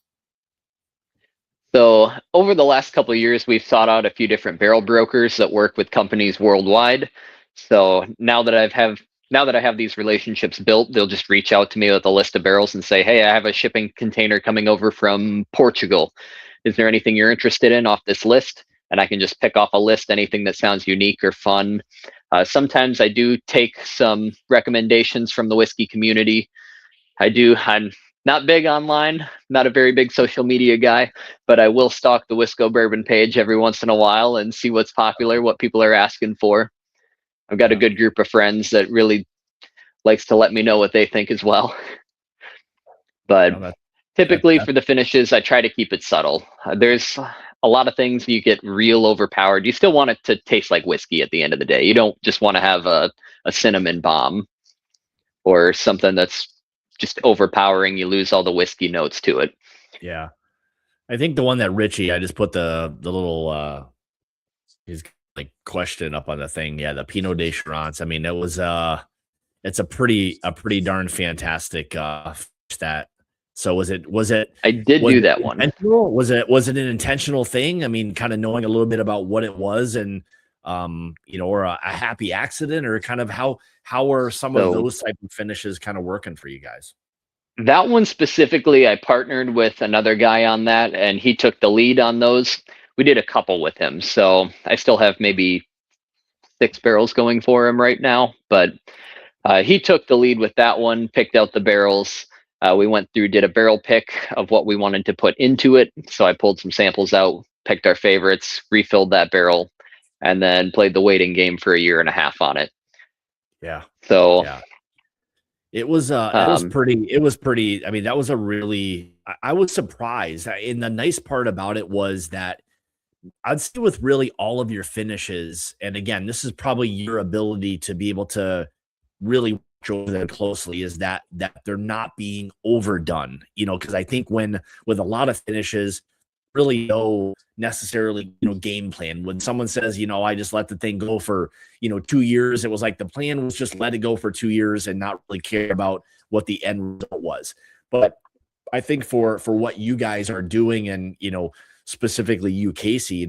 So over the last couple of years, we've sought out a few different barrel brokers that work with companies worldwide. So now that I have these relationships built, they'll just reach out to me with a list of barrels and say, hey, I have a shipping container coming over from Portugal. Is there anything you're interested in off this list? And I can just pick off a list, anything that sounds unique or fun. Sometimes I do take some recommendations from the whiskey community. I'm not big online, not a very big social media guy, but I will stalk the Wisco Bourbon page every once in a while and see what's popular, what people are asking for. I've got a good group of friends that really likes to let me know what they think as well. But typically for the finishes, I try to keep it subtle. There's a lot of things you get real overpowered. You still want it to taste like whiskey at the end of the day. You don't just want to have a cinnamon bomb or something that's just overpowering. You lose all the whiskey notes to it. Yeah. I think the one that Richie, I just put the little his like question up on the thing. Yeah, the Pinot de Charance. I mean, it was it's a pretty darn fantastic stat. So was it I did do that one. Was it an intentional thing? I mean, kind of knowing a little bit about what it was and or a happy accident, or kind of how are some of those type of finishes kind of working for you guys? That one specifically, I partnered with another guy on that, and he took the lead on those. We did a couple with him, so I still have maybe 6 barrels going for him right now, but he took the lead with that one, picked out the barrels. We went through, did a barrel pick of what we wanted to put into it. So I pulled some samples out, picked our favorites, refilled that barrel, and then played the waiting game for 1.5 years on it. Yeah. So yeah. It was pretty. I mean, that was a really, I was surprised. And the nice part about it was that I'd say with really all of your finishes, and again, this is probably your ability to be able to really watch over them closely, is that they're not being overdone, because I think with a lot of finishes, really no necessarily, game plan. When someone says, I just let the thing go for, 2 years, it was like the plan was just let it go for 2 years and not really care about what the end result was. But I think for what you guys are doing, and, specifically you, Casey,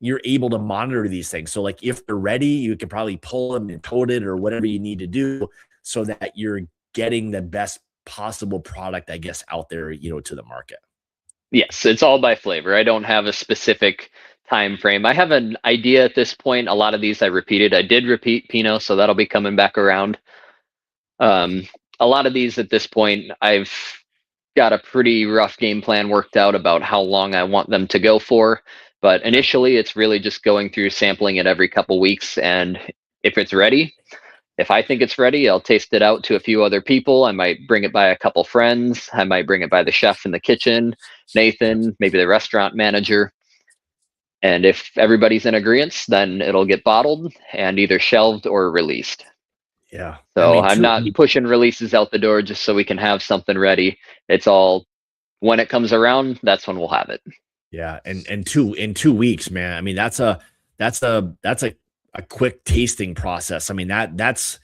you're able to monitor these things. So like if they're ready, you can probably pull them and tote it or whatever you need to do so that you're getting the best possible product, I guess, out there, to the market. Yes, it's all by flavor. I don't have a specific time frame. I have an idea at this point. A lot of these I repeated. I did repeat Pinot, so that'll be coming back around. A lot of these at this point, I've got a pretty rough game plan worked out about how long I want them to go for. But initially, it's really just going through sampling it every couple weeks. And if it's ready, if I think it's ready, I'll taste it out to a few other people. I might bring it by a couple friends. I might bring it by the chef in the kitchen, Nathan, maybe the restaurant manager. And if everybody's in agreement, then it'll get bottled and either shelved or released. Yeah. So I'm not pushing releases out the door just so we can have something ready. It's all when it comes around, that's when we'll have it. Yeah. And in 2 weeks, man. I mean, that's a quick tasting process. I mean, that's,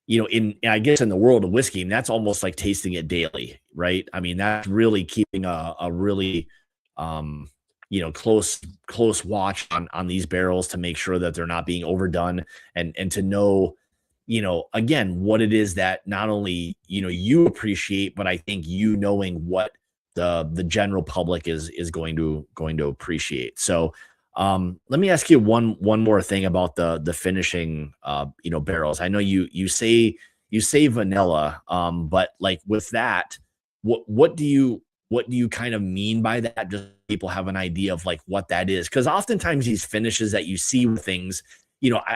I guess in the world of whiskey, that's almost like tasting it daily, right? I mean, that's really keeping a really, close watch on these barrels to make sure that they're not being overdone and to know, again, what it is that not only, you appreciate, but I think knowing what the general public is going to appreciate. So, let me ask you one more thing about the finishing, barrels. I know you say vanilla, but like with that, what do you kind of mean by that? Just so people have an idea of like what that is, because oftentimes these finishes that you see with things,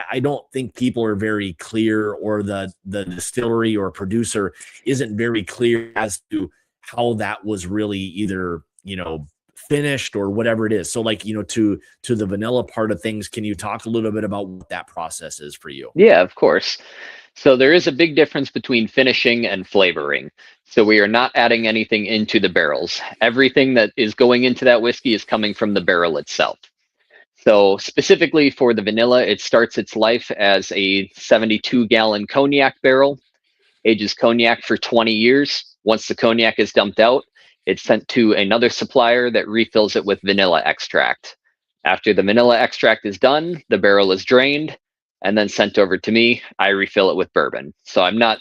I don't think people are very clear, or the distillery or producer isn't very clear as to how that was really either finished or whatever it is. So like, to the vanilla part of things, can you talk a little bit about what that process is for you? Yeah, of course. So there is a big difference between finishing and flavoring. So we are not adding anything into the barrels. Everything that is going into that whiskey is coming from the barrel itself. So specifically for the vanilla, it starts its life as a 72-gallon cognac barrel, ages cognac for 20 years. Once the cognac is dumped out, it's sent to another supplier that refills it with vanilla extract. After the vanilla extract is done, the barrel is drained and then sent over to me. I refill it with bourbon. So I'm not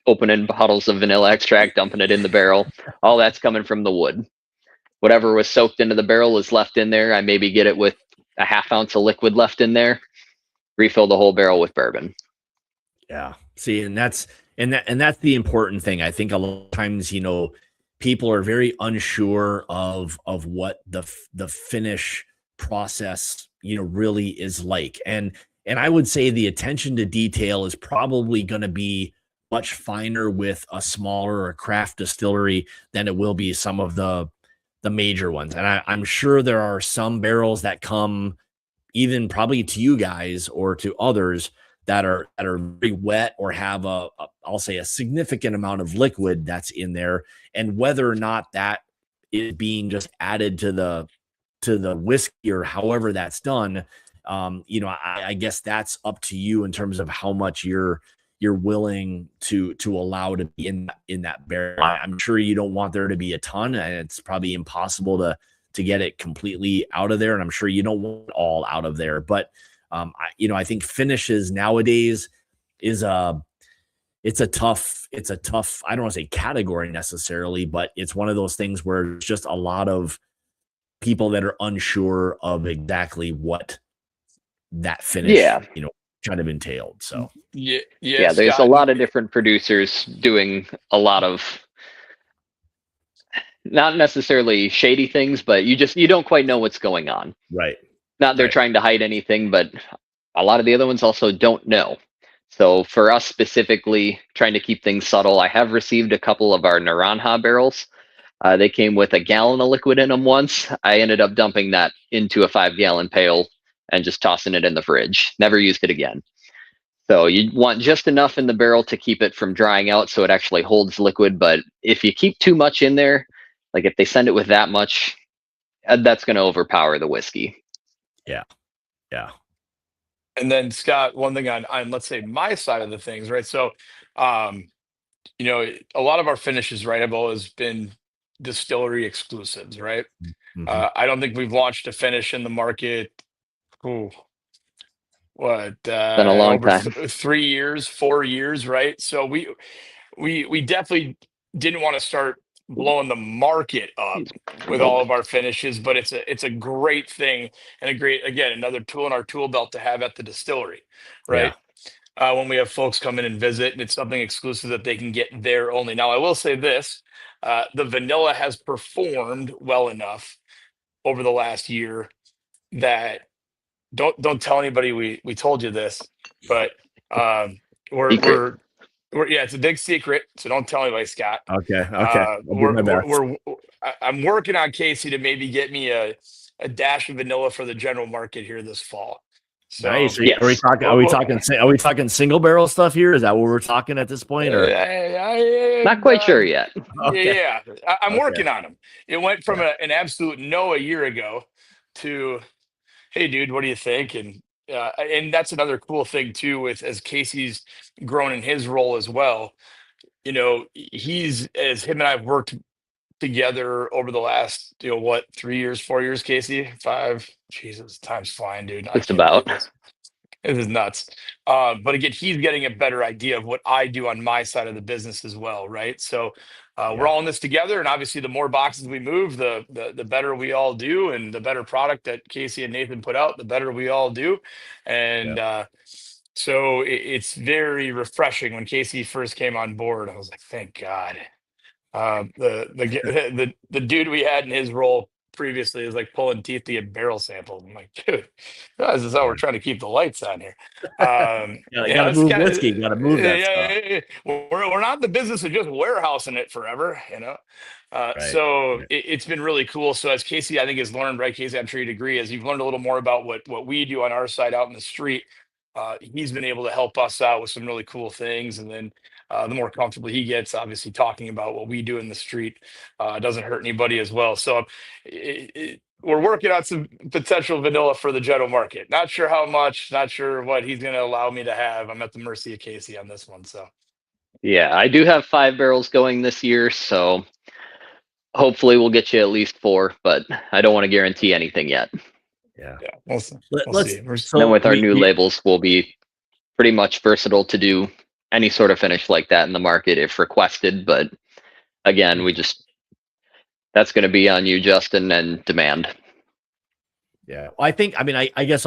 opening bottles of vanilla extract, dumping it in the barrel. All that's coming from the wood. Whatever was soaked into the barrel is left in there. I maybe get it with a half ounce of liquid left in there, refill the whole barrel with bourbon. Yeah. See, and that's the important thing. I think a lot of times, people are very unsure of what the finish process, really is like. And I would say the attention to detail is probably going to be much finer with a smaller or craft distillery than it will be some of the major ones. And I'm sure there are some barrels that come even probably to you guys or to others that are very wet or have I'll say a significant amount of liquid that's in there, and whether or not that is being just added to the whiskey or however that's done, I guess that's up to you in terms of how much you're willing to allow to be in that barrel. I'm sure you don't want there to be a ton, and it's probably impossible to get it completely out of there, and I'm sure you don't want it all out of there, but I think finishes nowadays it's a tough, I don't want to say category necessarily, but it's one of those things where it's just a lot of people that are unsure of exactly what that finish, kind of entailed. So yeah, there's a lot of different producers doing a lot of not necessarily shady things, but you don't quite know what's going on. Right. Not they're trying to hide anything, but a lot of the other ones also don't know. So for us specifically, trying to keep things subtle, I have received a couple of our Naranja barrels. They came with a gallon of liquid in them once. I ended up dumping that into a 5-gallon pail and just tossing it in the fridge. Never used it again. So you want just enough in the barrel to keep it from drying out so it actually holds liquid. But if you keep too much in there, like if they send it with that much, that's going to overpower the whiskey. Yeah. And then Scott, one thing on let's say my side of the things, right? So, a lot of our finishes, right, have always been distillery exclusives, right? Mm-hmm. I don't think we've launched a finish in the market. Been a long over time. 3 years, 4 years, right? So we definitely didn't want to start blowing the market up with all of our finishes, but it's a great thing and another tool in our tool belt to have at the distillery, right? When we have folks come in and visit, and it's something exclusive that they can get there only. Now, I will say this: the vanilla has performed well enough over the last year that don't tell anybody we told you this, but we're it's a big secret, so don't tell anybody, Scott. Okay. I'll do my best. I'm working on Casey to maybe get me a a dash of vanilla for the general market here this fall. So nice. Yes. Are we talking single barrel stuff here? Is that what we're talking at this point, or not quite sure yet? Okay. Yeah, I'm Okay. working on them. It went from an absolute no a year ago to, hey, dude, what do you think? And that's another cool thing too, with as Casey's grown in his role as well. You know, he's as him and I've worked together over the last, 3 years, 4 years, Casey, 5. Jesus, time's flying, dude. I Just can't believe about. this. This is nuts. But again, he's getting a better idea of what I do on my side of the business as well, right? So we're all in this together, and obviously, the more boxes we move, the better we all do, and the better product that Casey and Nathan put out, the better we all do. And so it's very refreshing. When Casey first came on board, I was like, thank God. The dude we had in his role previously is like pulling teeth to get barrel samples. I'm like, dude, this is how we're trying to keep the lights on here. Gotta move whiskey. Gotta move that stuff. We're not in the business of just warehousing it forever, So it's been really cool. So as Casey, I think, has learned, right, Casey, I'm sure you'd agree, as you've learned a little more about what we do on our side out in the street, he's been able to help us out with some really cool things. And then the more comfortable he gets, obviously, talking about what we do in the street doesn't hurt anybody as well. So we're working on some potential vanilla for the general market. Not sure how much, not sure what he's going to allow me to have. I'm at the mercy of Casey on this one. So yeah, I do have 5 barrels going this year, so hopefully we'll get you at least 4, but I don't want to guarantee anything yet. Yeah, we'll see. Then with our new labels, we'll be pretty much versatile to do any sort of finish like that in the market if requested. But again, that's going to be on you, Justin, and demand. Yeah, I guess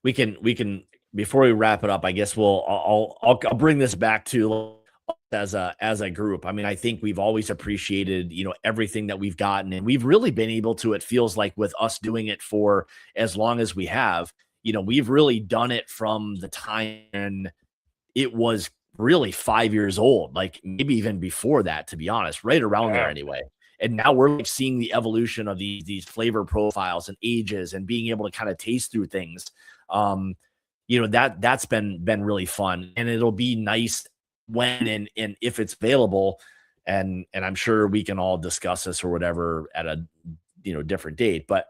we can before we wrap it up, I guess I'll bring this back to as a group. I mean, I think we've always appreciated, everything that we've gotten, and we've really been able to, it feels like, with us doing it for as long as we have, we've really done it from the time when it was really 5 years old, like maybe even before that, to be honest, right around there anyway. And now we're like seeing the evolution of these flavor profiles and ages and being able to kind of taste through things. That's been really fun, and it'll be nice when and if it's available. And I'm sure we can all discuss this or whatever at a, different date, but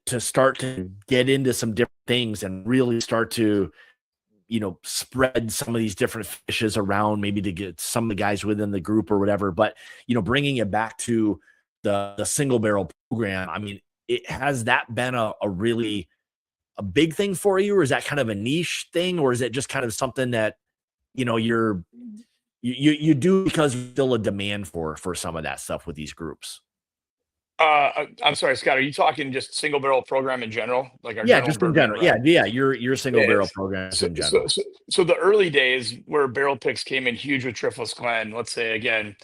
to start to get into some different things and really start to, spread some of these different fishes around, maybe to get some of the guys within the group or whatever. But, bringing it back to the single barrel program, I mean, has that been a really a big thing for you, or is that kind of a niche thing, or is it just kind of something that, you do because there's still a demand for some of that stuff with these groups? I'm sorry, Scott, are you talking just single barrel program in general? Like our just in general. Yeah. Your single barrel program in general. So the early days where barrel picks came in huge with Driftless Glen, let's say again,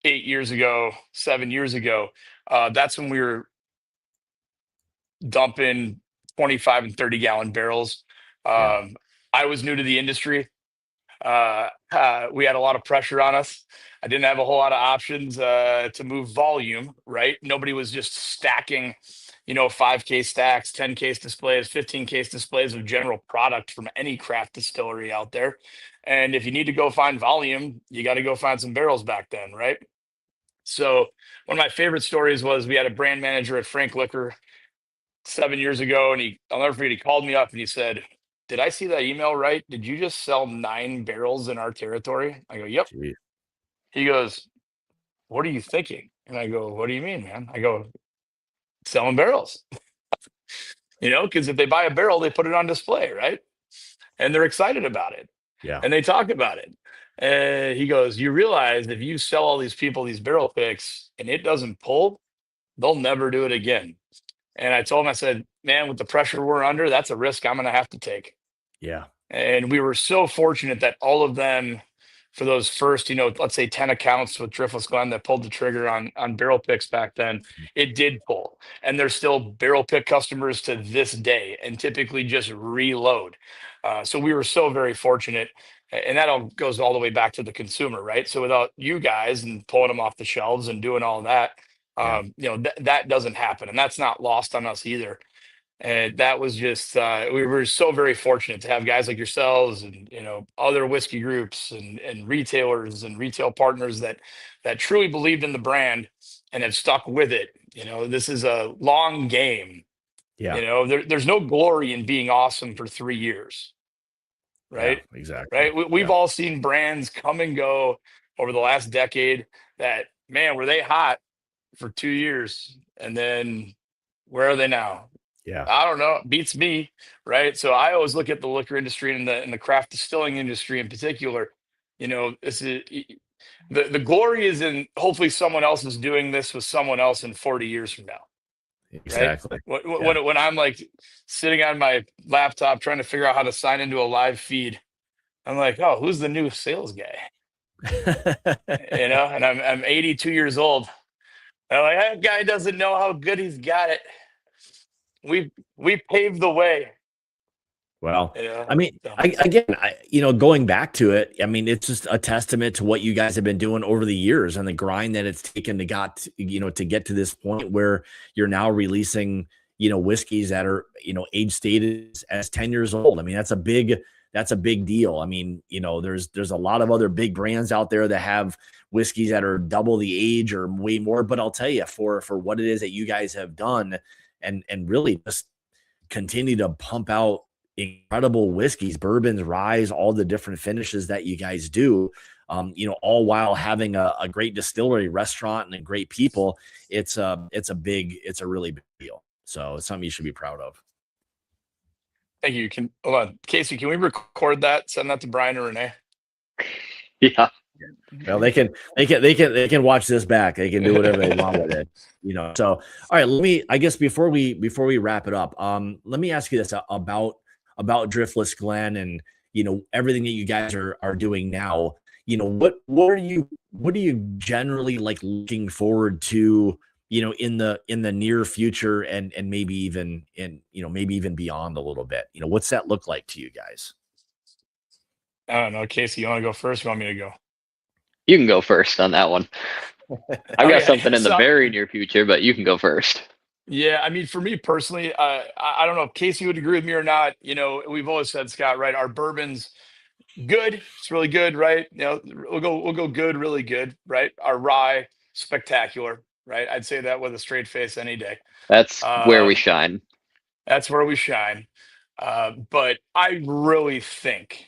8 years ago, 7 years ago, that's when we were dumping 25 and 30 gallon barrels. I was new to the industry. We had a lot of pressure on us. I didn't have a whole lot of options to move volume, right? Nobody was just stacking, 5 case stacks, 10 case displays, 15 case displays of general product from any craft distillery out there. And if you need to go find volume, you got to go find some barrels back then, right? So one of my favorite stories was we had a brand manager at Frank Liquor 7 years ago, and I'll never forget, he called me up and he said, "Did I see that email right? Did you just sell 9 barrels in our territory?" I go, "Yep." Jeez. He goes, "What are you thinking?" And I go, "What do you mean, man?" I go, "Selling barrels." Because if they buy a barrel, they put it on display, right? And they're excited about it. Yeah. And they talk about it. And he goes, "You realize if you sell all these people these barrel picks and it doesn't pull, they'll never do it again." And I told him, I said, "Man, with the pressure we're under, that's a risk I'm going to have to take." Yeah. And we were so fortunate that all of them, for those first, let's say 10 accounts with Driftless Glen that pulled the trigger on barrel picks back then, it did pull. And they're still barrel pick customers to this day and typically just reload. So we were so very fortunate. And that all goes all the way back to the consumer, right? So without you guys and pulling them off the shelves and doing all that, That doesn't happen, and that's not lost on us either. And that was just we were so very fortunate to have guys like yourselves and other whiskey groups and retailers and retail partners that truly believed in the brand and have stuck with it. This is a long game. Yeah. There's no glory in being awesome for 3 years, right? Yeah, exactly. Right. We've all seen brands come and go over the last decade that, man, were they hot for 2 years, and then where are they now? Yeah. I don't know. It beats me, right? So I always look at the liquor industry and the craft distilling industry in particular. This is the glory is in hopefully someone else is doing this with someone else in 40 years from now, right? Exactly. When I'm like sitting on my laptop trying to figure out how to sign into a live feed, I'm like, oh, who's the new sales guy? And I'm 82 years old. I'm like, that guy doesn't know how good he's got it. We paved the way. Well, I mean, going back to it, I mean, it's just a testament to what you guys have been doing over the years and the grind that it's taken to get to this point where you're now releasing, whiskeys that are, age stated as 10 years old. I mean, that's a big deal. I mean, there's a lot of other big brands out there that have whiskeys that are double the age or way more. But I'll tell you, for what it is that you guys have done and really just continue to pump out incredible whiskeys, bourbons, ryes, all the different finishes that you guys do, all while having a great distillery, restaurant, and great people. It's a really big deal. So it's something you should be proud of. Thank you. Hold on, Casey, can we record that? Send that to Brian or Renee. Yeah. Well, they can watch this back. They can do whatever they want with it. So, all right, I guess before we wrap it up, let me ask you this about Driftless Glen and, everything that you guys are doing now. What are you generally like looking forward to, in the near future and maybe even beyond a little bit? What's that look like to you guys? I don't know. Casey, you want to go first? You want me to go? You can go first on that one. I've got something in the very near future, but you can go first. Yeah, I mean, for me personally, I don't know if Casey would agree with me or not. We've always said, Scott, right? Our bourbon's good. It's really good, right? We'll go good, really good, right? Our rye, spectacular, right? I'd say that with a straight face any day. That's where we shine. That's where we shine. But I really think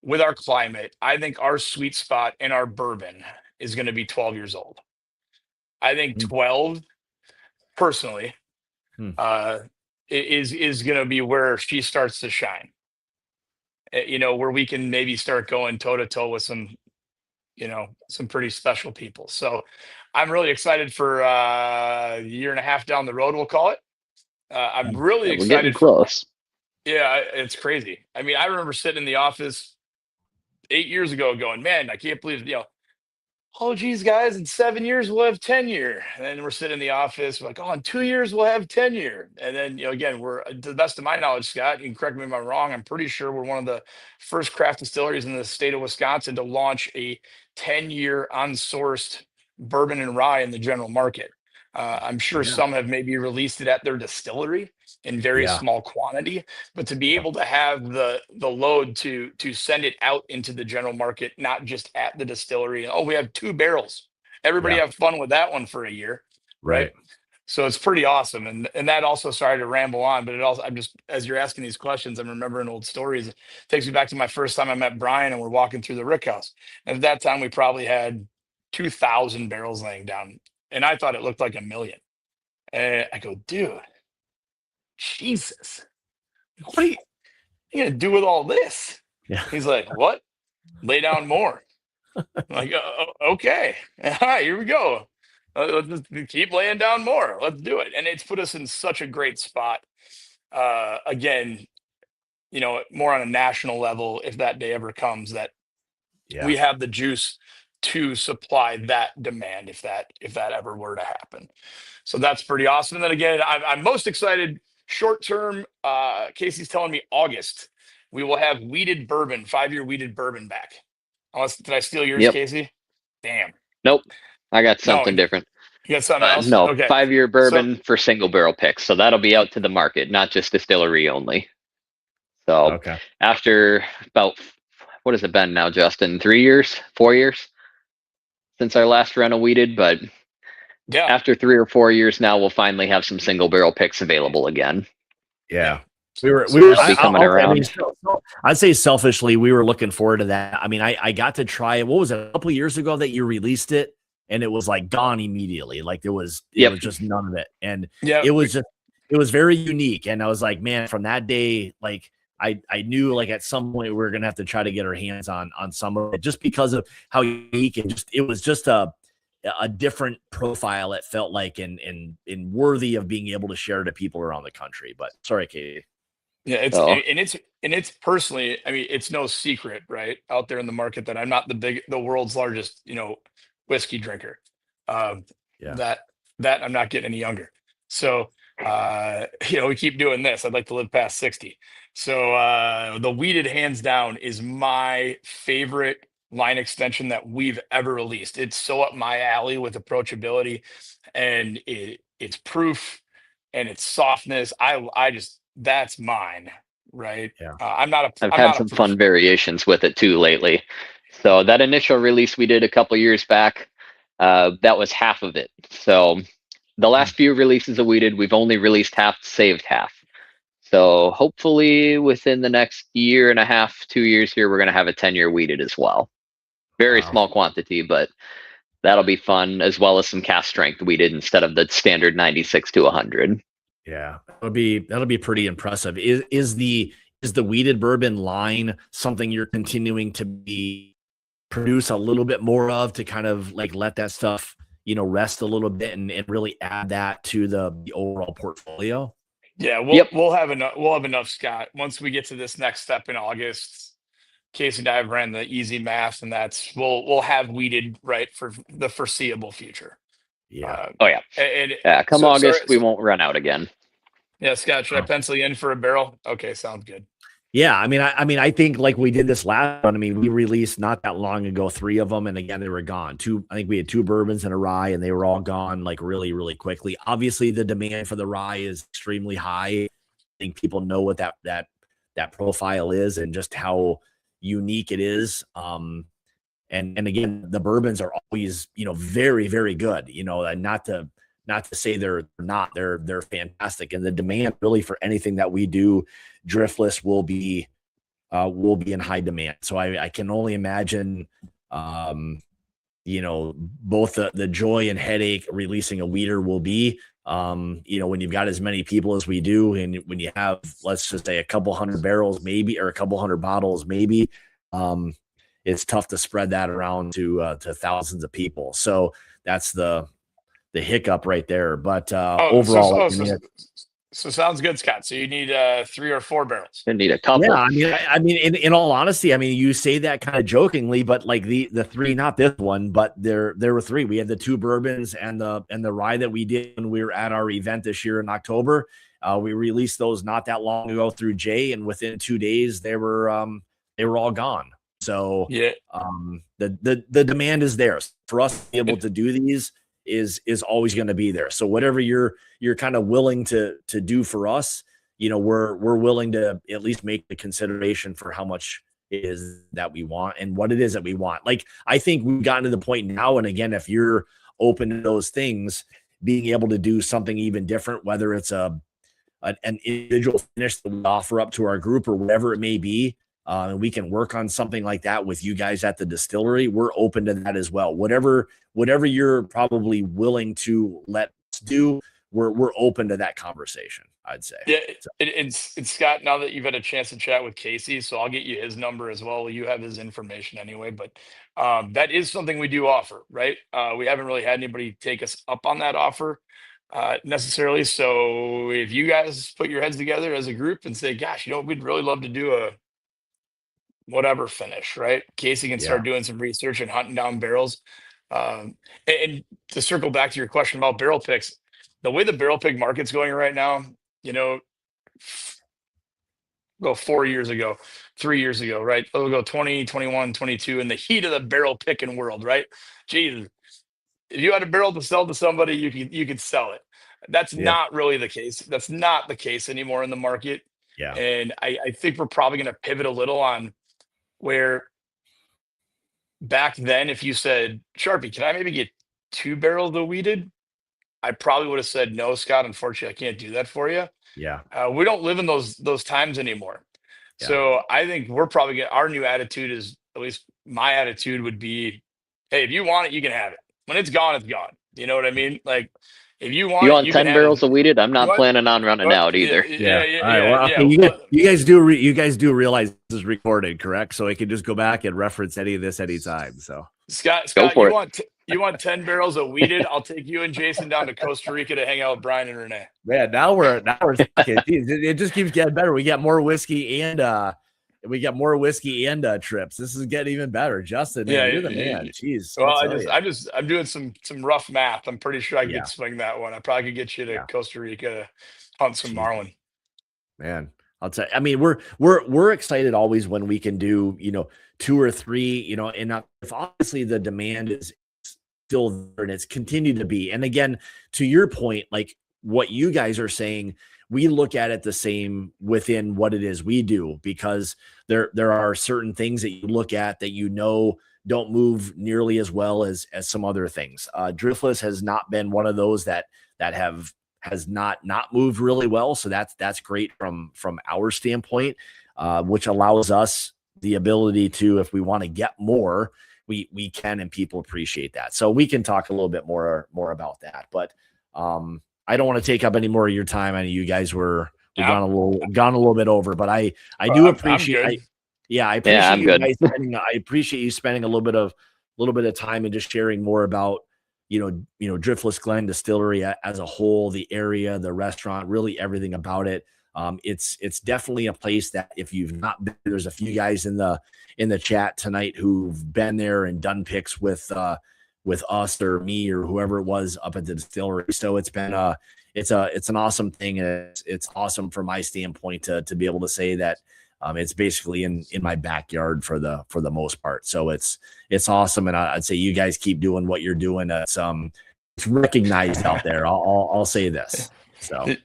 with our climate, I think our sweet spot in our bourbon is going to be 12 years old. I think 12 personally is going to be where she starts to shine. Where we can maybe start going toe to toe with some pretty special people. So I'm really excited for a year and a half down the road, we'll call it. I'm really excited. We're getting close. Yeah, it's crazy. I mean, I remember sitting in the office 8 years ago going, man, I can't believe, oh, geez, guys, in 7 years, we'll have 10-year. And then we're sitting in the office, we're like, oh, in 2 years, we'll have 10-year. And then, again, we're, to the best of my knowledge, Scott, you can correct me if I'm wrong, I'm pretty sure we're one of the first craft distilleries in the state of Wisconsin to launch a 10-year unsourced bourbon and rye in the general market. I'm sure some have maybe released it at their distillery in very small quantity, but to be able to have the load to send it out into the general market, not just at the distillery. Oh, we have 2 barrels. Everybody have fun with that one for a year. Right. So it's pretty awesome. And that also, sorry to ramble on, but it also, I'm just, as you're asking these questions, I'm remembering old stories. It takes me back to my first time I met Brian and we're walking through the Rick House. And at that time, we probably had 2,000 barrels laying down. And I thought it looked like 1 million. And I go, dude, Jesus, what are you going to do with all this? Yeah. He's like, what? Lay down more. I'm like, okay. All right, here we go. Let's just keep laying down more. Let's do it. And it's put us in such a great spot. Again, more on a national level, if that day ever comes, that we have the juice to supply that demand if that ever were to happen. So that's pretty awesome. And then again, I'm most excited short term. Casey's telling me August we will have weeded bourbon, 5-year weeded bourbon back. Did I steal yours, Casey? Damn. Nope. I got something different. You got something else? No, Okay. 5-year So bourbon for single barrel picks. So that'll be out to the market, not just distillery only. So Okay. after about, what has it been now, Justin? 3 years, 4 years since our last run of weeded, but yeah. after 3 or 4 years now, we'll finally have some single barrel picks available again. Yeah. So They'll be coming around. I'd say selfishly, we were looking forward to that. I mean, I got to try it. What was it, a couple of years ago that you released it, and it was like gone immediately. Like it was just none of it. And it was very unique. And I was like, man, from that day, like I knew like at some point we were gonna have to try to get our hands on some of it just because of how unique and it was just a different profile. It felt like and worthy of being able to share to people around the country. But sorry, Katie. Yeah, it's personally, I mean, it's no secret, right, out there in the market that I'm not the world's largest, whiskey drinker. That I'm not getting any younger. So, we keep doing this. I'd like to live past 60. So, the weeded hands down is my favorite line extension that we've ever released. It's so up my alley with approachability and it's proof and its softness. I just that's mine, right? Yeah. I've had some fun variations with it too lately. So that initial release we did a couple years back, that was half of it. So the last few releases that we did, we've only released half, saved half. So hopefully within the next year and a half, 2 years here, we're going to have a 10-year weeded as well. Very small quantity, but that'll be fun, as well as some cast strength weeded instead of the standard 96 to 100. Yeah, that'll be pretty impressive. Is the weeded bourbon line something you're continuing to produce a little bit more of to kind of like let that stuff, rest a little bit and really add that to the overall portfolio? Yeah, we'll have enough, Scott. Once we get to this next step in August, Casey and I have ran the easy math, and we'll have weeded right for the foreseeable future. Yeah. Come August, we won't run out again. Yeah, Scott, should I pencil you in for a barrel? Okay, sounds good. Yeah, I mean, I think like we did this last one. I mean, we released not that long ago 3 of them, and again they were gone. I think we had 2 bourbons and a rye, and they were all gone like really, really quickly. Obviously, the demand for the rye is extremely high. I think people know what that profile is and just how unique it is. And again, the bourbons are always, very, very good, and not to say they're not, they're fantastic. And the demand really for anything that we do, Driftless will be in high demand. So I can only imagine, both the joy and headache releasing a weeder will be, when you've got as many people as we do, and when you have, let's just say a couple hundred barrels, maybe, or a couple hundred bottles, maybe, it's tough to spread that around to thousands of people. So that's the hiccup right there. But overall, so sounds good, Scott. So you need 3 or 4 barrels. You need a couple. Yeah, I mean, in all honesty, I mean, you say that kind of jokingly, but like the 3, not this one, but there were 3. We had the 2 bourbons and the rye that we did when we were at our event this year in October. We released those not that long ago through Jay, and within 2 days they were all gone. So the demand is there for us to be able to do these is always going to be there. So whatever you're kind of willing to do for us, we're willing to at least make the consideration for how much it is that we want and what it is that we want. Like, I think we've gotten to the point now, and again, if you're open to those things, being able to do something even different, whether it's an individual finish that we offer up to our group or whatever it may be, and we can work on something like that with you guys at the distillery, we're open to that as well. Whatever you're probably willing to let us do, we're open to that conversation, I'd say. Yeah, it's Scott, now that you've had a chance to chat with Casey, so I'll get you his number as well. You have his information anyway, but that is something we do offer, right? We haven't really had anybody take us up on that offer necessarily. So if you guys put your heads together as a group and say, gosh, we'd really love to do a whatever finish, right? Casey can start doing some research and hunting down barrels. And to circle back to your question about barrel picks, the way the barrel pick market's going right now, go 4 years ago, 3 years ago, right? It'll go 20, 21, 22 in the heat of the barrel picking world, right? Jesus. if you had a barrel to sell to somebody, you could sell it. That's not really the case. That's not the case anymore in the market. Yeah. And I think we're probably going to pivot a little on where back then, if you said, Sharpie, can I maybe get 2 barrels of weeded? I probably would have said, no, Scott, unfortunately, I can't do that for you. Yeah. We don't live in those times anymore. Yeah. So I think we're probably our new attitude is, at least my attitude would be, hey, if you want it, you can have it. When it's gone, it's gone. You know what I mean? Like, if you want, You it, want you 10 can have barrels it. of weeded? I'm not planning on running out either. Yeah. All right. Well, okay, you guys do realize this is recorded, correct? So I can just go back and reference any of this anytime. So Scott, you want 10 barrels of weeded? I'll take you and Jason down to Costa Rica to hang out with Brian and Renee. Man, now we're talking. It just keeps getting better. We got more whiskey and trips. This is getting even better. Justin, man, you're the man. Jeez. Well, I'm doing some rough math. I'm pretty sure I could swing that one. I probably could get you to Costa Rica to hunt some marlin. Man, I'll tell you. I mean, we're excited always when we can do, 2 or 3, and if obviously the demand is still there and it's continued to be. And again, to your point, like what you guys are saying, we look at it the same within what it is we do, because there are certain things that you look at that don't move nearly as well as some other things. Driftless has not been one of those that has not moved really well. So that's great from our standpoint, which allows us the ability to, if we want to get more, we can, and people appreciate that. So we can talk a little bit more about that. But I don't want to take up any more of your time. I know you guys gone a little bit over, but I do appreciate. I appreciate you spending a little bit of time and just sharing more about Driftless Glen Distillery as a whole, the area, the restaurant, really everything about it. It's definitely a place that if you've not been, there's a few guys in the chat tonight who've been there and done picks with us or me or whoever it was up at the distillery. So it's been it's an awesome thing. And it's awesome from my standpoint to be able to say that it's basically in my backyard for the most part. So it's awesome. And I'd say you guys keep doing what you're doing. It's recognized out there. I'll say this. So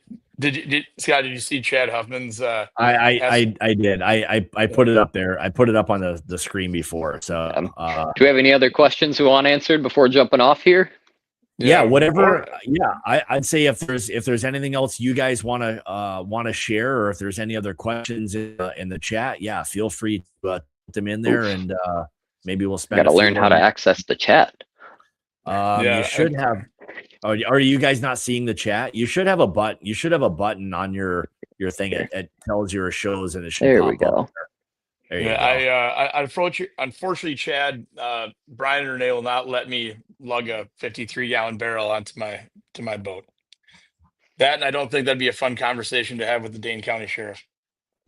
Scott, did you see Chad Huffman's? I did. I put it up there. I put it up on the screen before. So do we have any other questions we want answered before jumping off here? Yeah, whatever. I'd say if there's anything else you guys want to share, or if there's any other questions in the chat, feel free to put them in there, and maybe we'll spend. Got to learn how to access the chat. You should have. Are you guys not seeing the chat? You should have a button. You should have a button on your thing. It tells your shows, and it should. There we go. There you go. Unfortunately, Chad, Brian and Renee will not let me lug a 53-gallon barrel onto my boat. That, and I don't think that'd be a fun conversation to have with the Dane County Sheriff.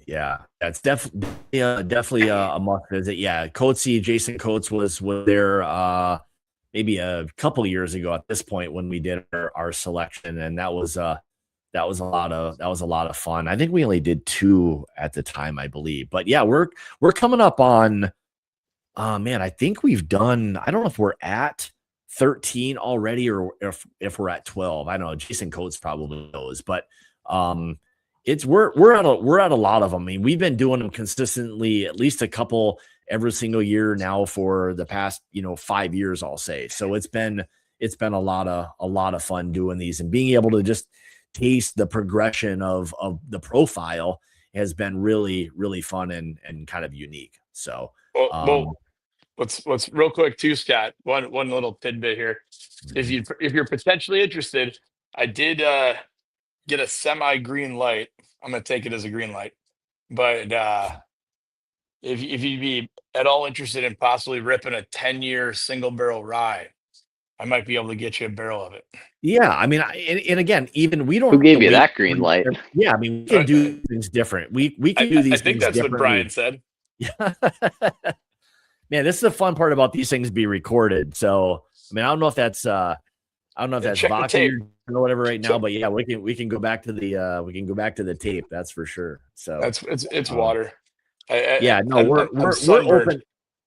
Yeah, that's definitely a must visit. Yeah, Jason Coates was there maybe a couple of years ago at this point when we did our selection, and that was a lot of fun. I think we only did 2 at the time, I believe. But yeah, we're coming up on I think we've done, I don't know if we're at 13 already or if we're at 12. I don't know, Jason Coates probably knows, but we're at a lot of them. I mean, we've been doing them consistently, at least a couple every single year now for the past 5 years, I'll say. So it's been a lot of fun doing these, and being able to just taste the progression of the profile has been really, really fun and kind of unique. So what's real quick too, Scott, one little tidbit here. If you're potentially interested, I did get a semi green light. I'm gonna take it as a green light, but if you'd be at all interested in possibly ripping a 10-year single barrel rye, I might be able to get you a barrel of it. Yeah, I mean, and again, even we don't. Who gave you that green light? Yeah, I mean, we can do things different. We can do these. I think that's what Brian said. Yeah, man, this is the fun part about these things being recorded. So, I mean, I don't know if that's vodka or whatever right now, but yeah, we can go back to the tape. That's for sure. So it's water. We're open.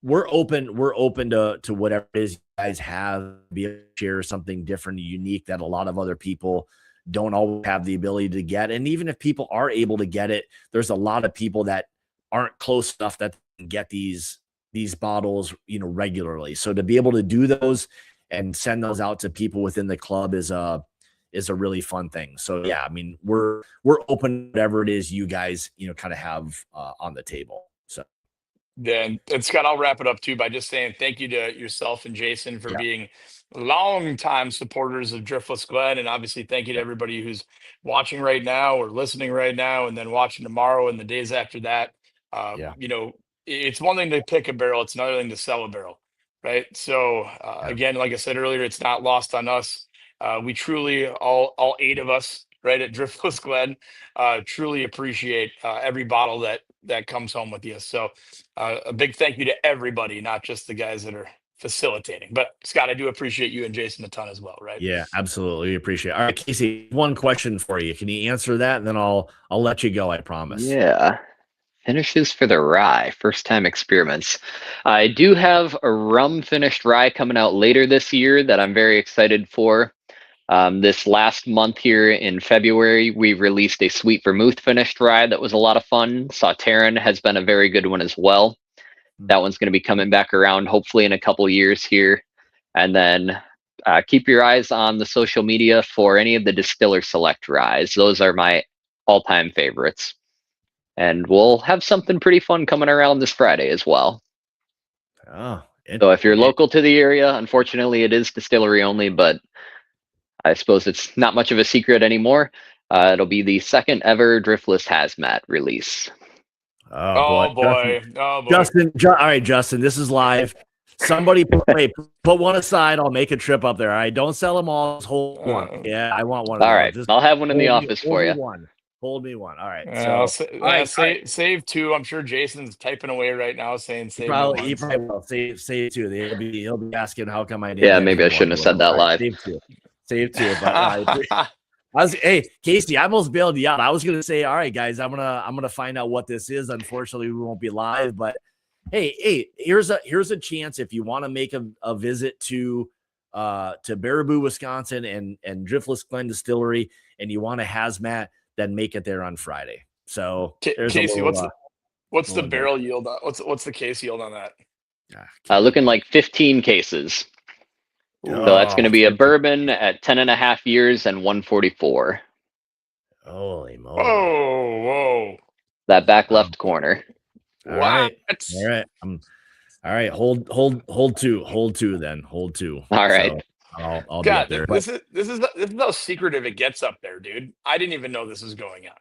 we're open to whatever it is you guys have, be able to share something different, unique that a lot of other people don't always have the ability to get. And even if people are able to get it, there's a lot of people that aren't close enough that can get these bottles, regularly. So to be able to do those and send those out to people within the club is a really fun thing. So yeah, I mean, we're open to whatever it is you guys, kind of have on the table. So Then, and Scott, I'll wrap it up too by just saying thank you to yourself and Jason for being long-time supporters of Driftless Glen, and obviously thank you to everybody who's watching right now or listening right now, and then watching tomorrow and the days after that. It's one thing to pick a barrel; it's another thing to sell a barrel, right? So again, like I said earlier, it's not lost on us. We truly, all 8 of us, right at Driftless Glen, truly appreciate every bottle that comes home with you. So a big thank you to everybody, not just the guys that are facilitating. But Scott, I do appreciate you and Jason a ton as well, right? Yeah, absolutely. We appreciate it. All right, Casey, one question for you. Can you answer that? And then I'll let you go, I promise. Yeah. Finishes for the rye, first time experiments. I do have a rum finished rye coming out later this year that I'm very excited for. This last month here in February, we released a sweet vermouth finished rye that was a lot of fun. Sauternes has been a very good one as well. That one's going to be coming back around hopefully in a couple years here. And then keep your eyes on the social media for any of the Distiller Select ryes. Those are my all-time favorites. And we'll have something pretty fun coming around this Friday as well. Oh, so if you're local to the area, unfortunately it is distillery only, but I suppose it's not much of a secret anymore. It'll be the second ever Driftless Hazmat release. Oh boy. Justin, all right, Justin, this is live. Somebody put one aside. I'll make a trip up there. All right, don't sell them all. Just hold one. Yeah, I want one. All right, I'll have one in the office for you. Hold me one. All right. Save 2. I'm sure Jason's typing away right now saying save. He probably will save 2. He'll be asking how come I didn't. Yeah, maybe I shouldn't have said that live. Save 2. But hey, Casey, I almost bailed you out. I was gonna say, all right, guys, I'm gonna find out what this is. Unfortunately, we won't be live, but hey, here's a chance if you want to make a visit to Baraboo, Wisconsin, and Driftless Glen Distillery, and you want a hazmat, then make it there on Friday. So Casey, what's the barrel yield? What's the case yield on that? Looking like 15 cases. So that's going to be a bourbon at 10.5 years and 144. Holy moly! Whoa! That back left corner. All right. All right. Hold 2 then. Hold 2. All right. So I'll God, be there. This is how secretive it gets up there, dude. I didn't even know this was going on.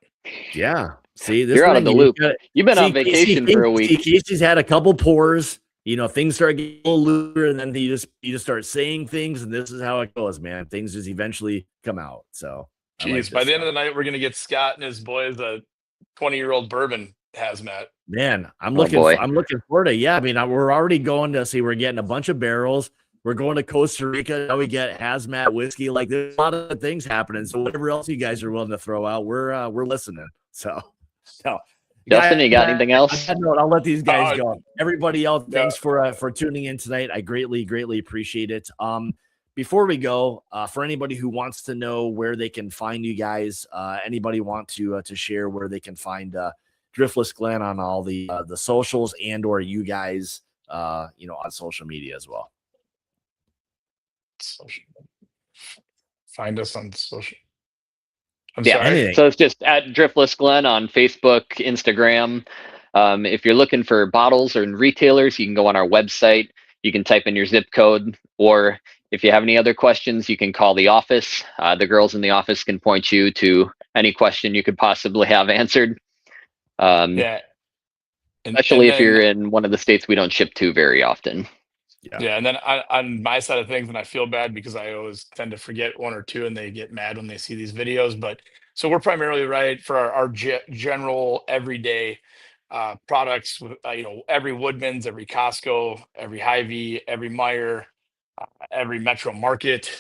Yeah. See, you're out of the loop. You've been on vacation for a week. Casey's had a couple pours. Things start getting a little looser, and then you just start saying things, and this is how it goes, man. Things just eventually come out. So, jeez, by the end of the night, we're gonna get Scott and his boys a 20-year-old bourbon hazmat. Man, I'm looking forward to. Yeah, I mean, we're already going to see. We're getting a bunch of barrels. We're going to Costa Rica. Now we get hazmat whiskey. Like, there's a lot of things happening. So whatever else you guys are willing to throw out, we're listening. So. Justin, you got anything else? I'll let these guys go. Everybody else, thanks for tuning in tonight. I greatly appreciate it. Before we go, for anybody who wants to know where they can find you guys, anybody want to share where they can find Driftless Glen on all the socials and or you guys, on social media as well. Find us on social. So it's just at Driftless Glen on Facebook, Instagram. If you're looking for bottles or retailers, you can go on our website. You can type in your zip code, or if you have any other questions, you can call the office. The girls in the office can point you to any question you could possibly have answered. Especially if you're in one of the states we don't ship to very often. Yeah, and then on my side of things, and I feel bad because I always tend to forget 1 or 2, and they get mad when they see these videos. But so we're primarily for our general everyday products. Every Woodman's, every Costco, every Hy-Vee, every Meijer, every Metro Market.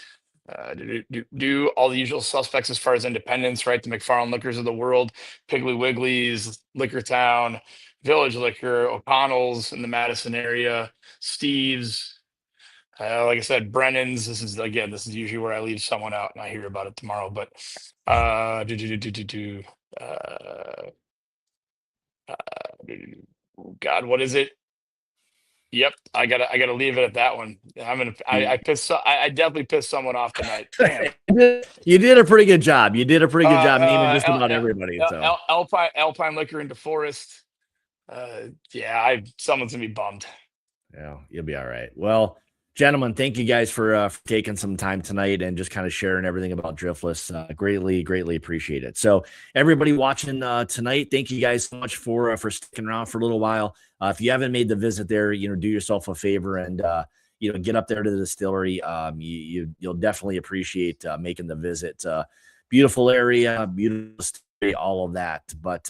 Do all the usual suspects as far as independents, right? The McFarland Liquors of the world, Piggly Wiggly's, Liquor Town, Village Liquor, O'Connell's in the Madison area, Steve's. Like I said, Brennan's. This is usually where I leave someone out, and I hear about it tomorrow. But uh, God, what is it? Yep, I gotta leave it at that one. I definitely pissed someone off tonight. Damn. You did a pretty good job. You did a pretty good job naming just about everybody. So Alpine Liquor in DeForest. Yeah, someone's gonna be bummed. Yeah, you'll be all right. Well, gentlemen, thank you guys for taking some time tonight and just kind of sharing everything about Driftless. Greatly appreciate it. So everybody watching tonight, thank you guys so much for sticking around for a little while. If you haven't made the visit there, do yourself a favor and get up there to the distillery. You'll definitely appreciate making the visit. Beautiful area, beautiful distillery, all of that. But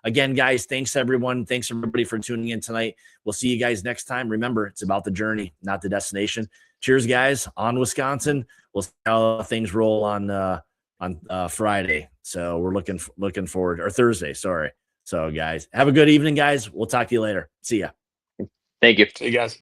again, guys, thanks everyone. Thanks everybody for tuning in tonight. We'll see you guys next time. Remember, it's about the journey, not the destination. Cheers, guys. On Wisconsin. We'll see how things roll on Friday. So we're looking forward, or Thursday. Sorry. So, guys, have a good evening, guys. We'll talk to you later. See ya. Thank you. See you guys.